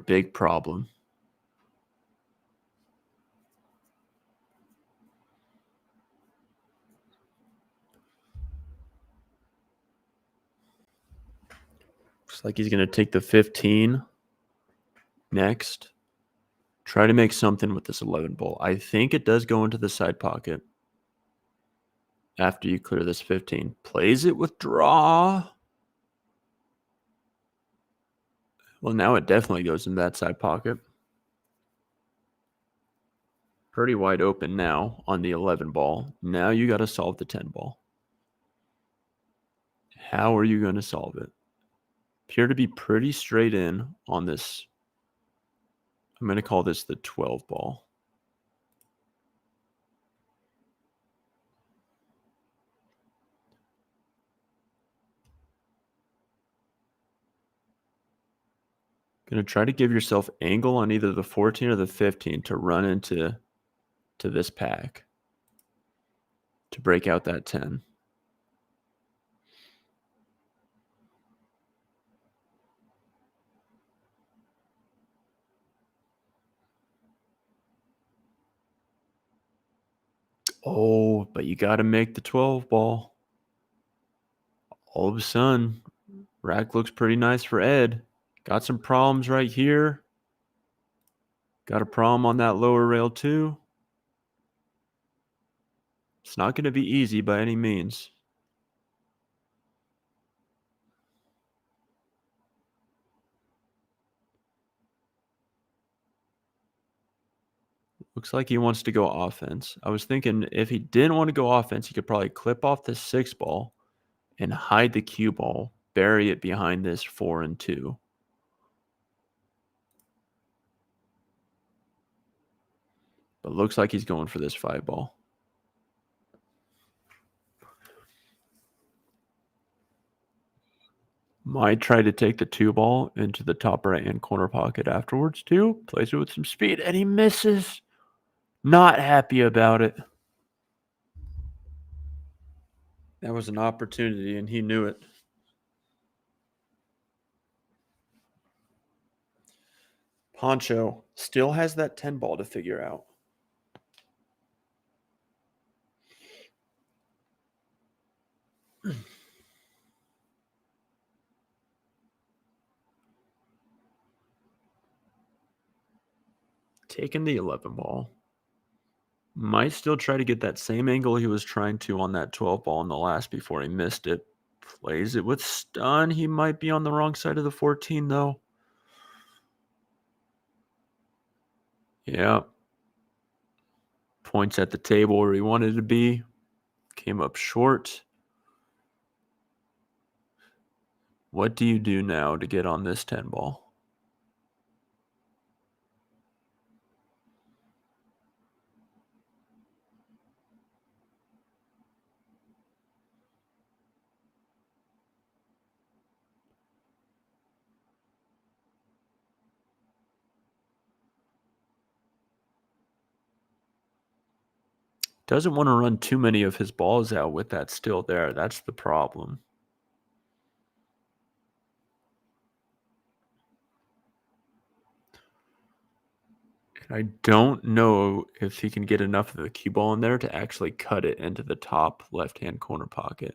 big problem. Looks like he's going to take the 15 next. Try to make something with this 11 ball. I think it does go into the side pocket after you clear this 15. Plays it with draw. Well, now it definitely goes in that side pocket. Pretty wide open now on the 11 ball. Now you got to solve the 10 ball. How are you going to solve it? Appear to be pretty straight in on this. I'm going to call this the 12 ball. Going to try to give yourself angle on either the 14 or the 15 to run into this pack to break out that 10. Oh, but you got to make the 12 ball. All of a sudden, rack looks pretty nice for Ed. Got some problems right here. Got a problem on that lower rail too. It's not going to be easy by any means. Looks like he wants to go offense. I was thinking if he didn't want to go offense, he could probably clip off the 6 ball and hide the cue ball, bury it behind this 4 and 2. But looks like he's going for this 5 ball. Might try to take the 2 ball into the top right hand corner pocket afterwards too. Plays it with some speed and he misses. Not happy about it. That was an opportunity and he knew it. Poncho still has that 10 ball to figure out. Taking the 11 ball. Might still try to get that same angle he was trying to on that 12 ball in the last before he missed it. Plays it with stun. He might be on the wrong side of the 14 though. Yeah. Points at the table where he wanted to be. Came up short. What do you do now to get on this 10 ball? Doesn't want to run too many of his balls out with that still there. That's the problem. And I don't know if he can get enough of the cue ball in there to actually cut it into the top left-hand corner pocket.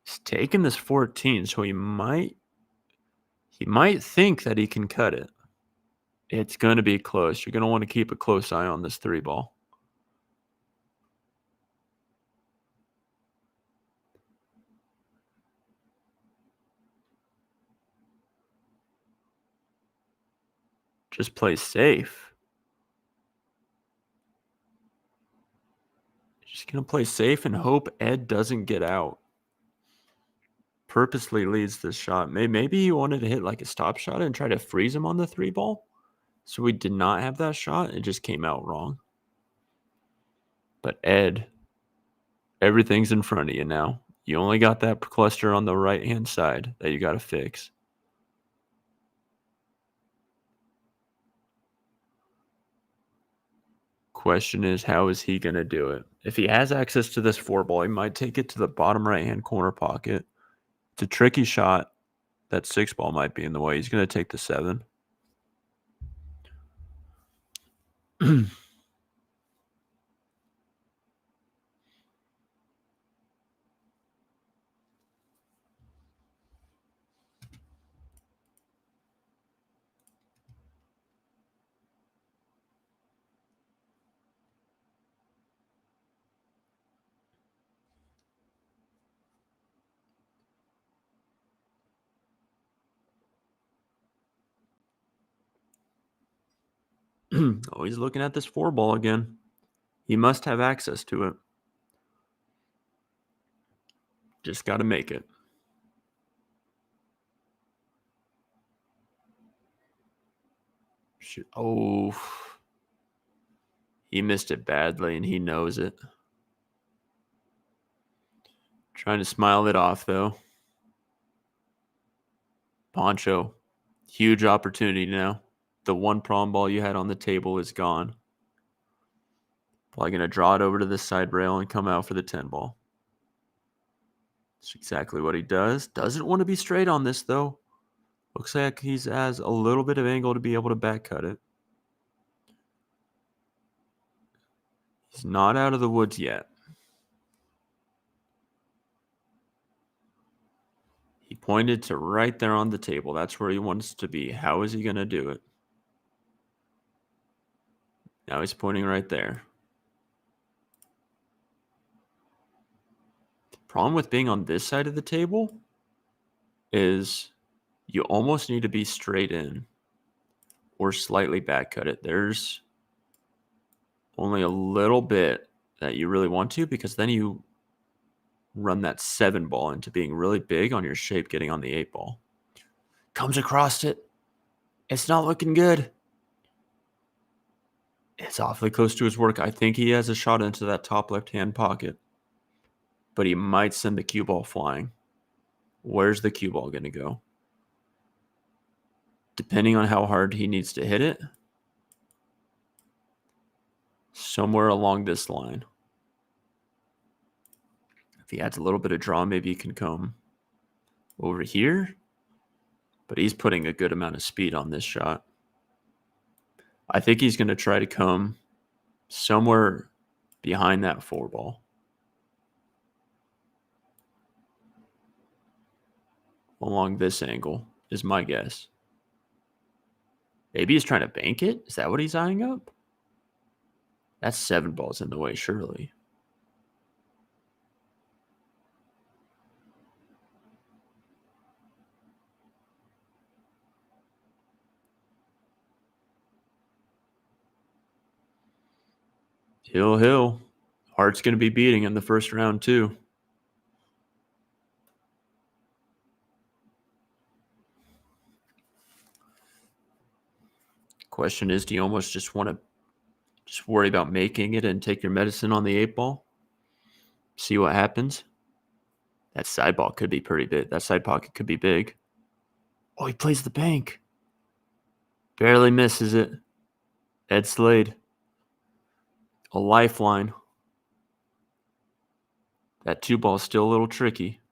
He's taking this 14, so he might think that he can cut it. It's going to be close. You're going to want to keep a close eye on this 3 ball. Just play safe. Just going to play safe and hope Ed doesn't get out. Purposely leads this shot. Maybe he wanted to hit like a stop shot and try to freeze him on the 3 ball. So we did not have that shot. It just came out wrong. But Ed, everything's in front of you now. You only got that cluster on the right-hand side that you got to fix. Question is, how is he going to do it? If he has access to this 4 ball, he might take it to the bottom right-hand corner pocket. It's a tricky shot. That 6 ball might be in the way. He's going to take the 7. Oh, he's looking at this 4 ball again. He must have access to it. Just got to make it. Shoot. Oh, he missed it badly, and he knows it. Trying to smile it off, though. Poncho, huge opportunity now. The 1 prom ball you had on the table is gone. Probably going to draw it over to the side rail and come out for the 10 ball. That's exactly what he does. Doesn't want to be straight on this, though. Looks like he has a little bit of angle to be able to back cut it. He's not out of the woods yet. He pointed to right there on the table. That's where he wants to be. How is he going to do it? Now he's pointing right there. The problem with being on this side of the table is you almost need to be straight in or slightly back cut it. There's only a little bit that you really want to, because then you run that 7 ball into being really big on your shape getting on the 8 ball. Comes across it. It's not looking good. It's awfully close to his work. I think he has a shot into that top left-hand pocket, but he might send the cue ball flying. Where's the cue ball going to go? Depending on how hard he needs to hit it, somewhere along this line. If he adds a little bit of draw, maybe he can come over here. But he's putting a good amount of speed on this shot. I think he's going to try to come somewhere behind that 4 ball. Along this angle is my guess. Maybe he's trying to bank it. Is that what he's eyeing up? That's 7 balls in the way, surely. Hill. Hart's going to be beating in the first round, too. Question is, do you almost just want to just worry about making it and take your medicine on the 8-ball? See what happens? That side ball could be pretty big. That side pocket could be big. Oh, he plays the bank. Barely misses it. Ed SLADE. A lifeline. That 2-ball is still a little tricky.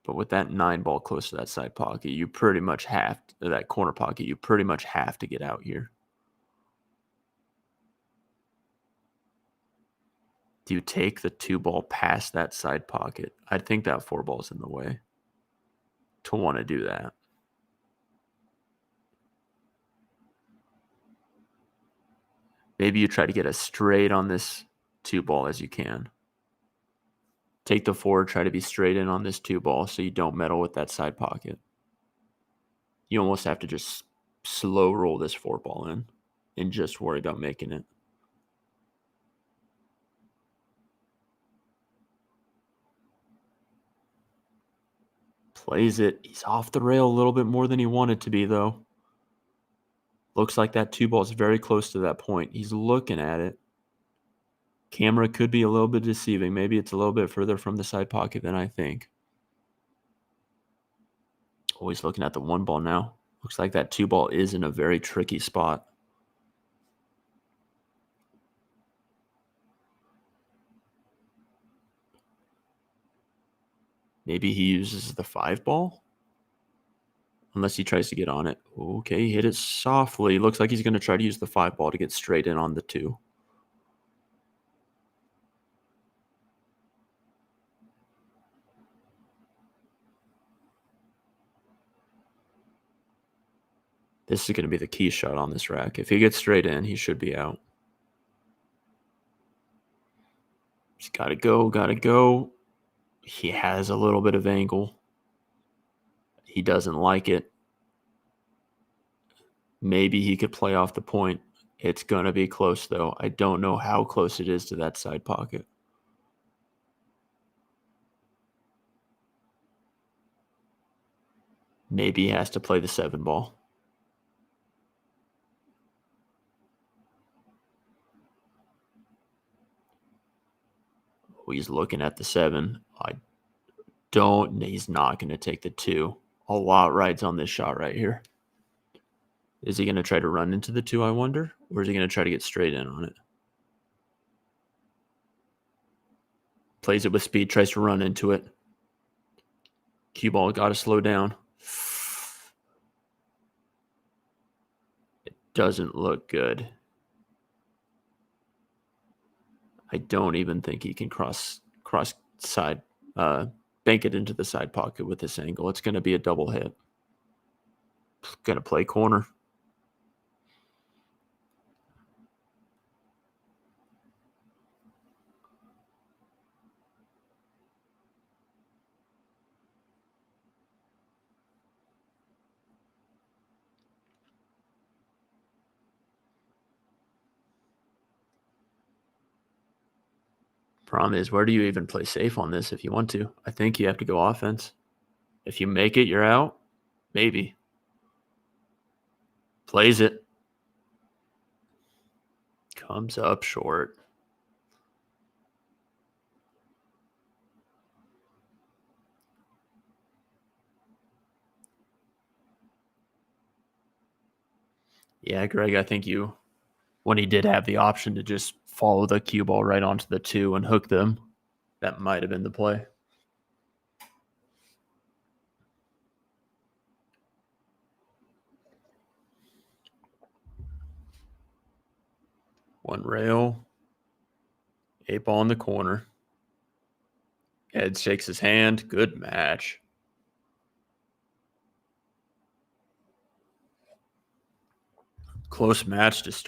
But with that 9-ball close to that side pocket, you pretty much have to, that corner pocket, you pretty much have to get out here. Do you take the 2-ball past that side pocket? I think that 4-ball is in the way to want to do that. Maybe you try to get as straight on this 2-ball as you can. Take the 4, try to be straight in on this 2-ball so you don't meddle with that side pocket. You almost have to just slow roll this 4-ball in and just worry about making it. Plays it. He's off the rail a little bit more than he wanted to be, though. Looks like that 2-ball is very close to that point. He's looking at it. Camera could be a little bit deceiving. Maybe it's a little bit further from the side pocket than I think. Oh, he's looking at the 1-ball now. Looks like that 2-ball is in a very tricky spot. Maybe he uses the 5-ball? Unless he tries to get on it. Okay, hit it softly. Looks like he's going to try to use the 5-ball to get straight in on the 2. This is going to be the key shot on this rack. If he gets straight in, he should be out. He's got to go, got to go. He has a little bit of angle. He doesn't like it. Maybe he could play off the point. It's going to be close, though. I don't know how close it is to that side pocket. Maybe he has to play the 7-ball. He's looking at the 7. He's not going to take the 2. A lot rides on this shot right here. Is he going to try to run into the 2, I wonder? Or is he going to try to get straight in on it? Plays it with speed, tries to run into it. Cue ball, got to slow down. It doesn't look good. I don't even think he can cross side, bank it into the side pocket with this angle. It's going to be a double hit. Going to play corner. Problem is, where do you even play safe on this if you want to? I think you have to go offense. If you make it, you're out. Maybe. Plays it. Comes up short. Yeah, Greg, I think when he did have the option to just follow the cue ball right onto the 2 and hook them, that might have been the play. One rail. 8-ball in the corner. Ed shakes his hand. Good match. Close match to start.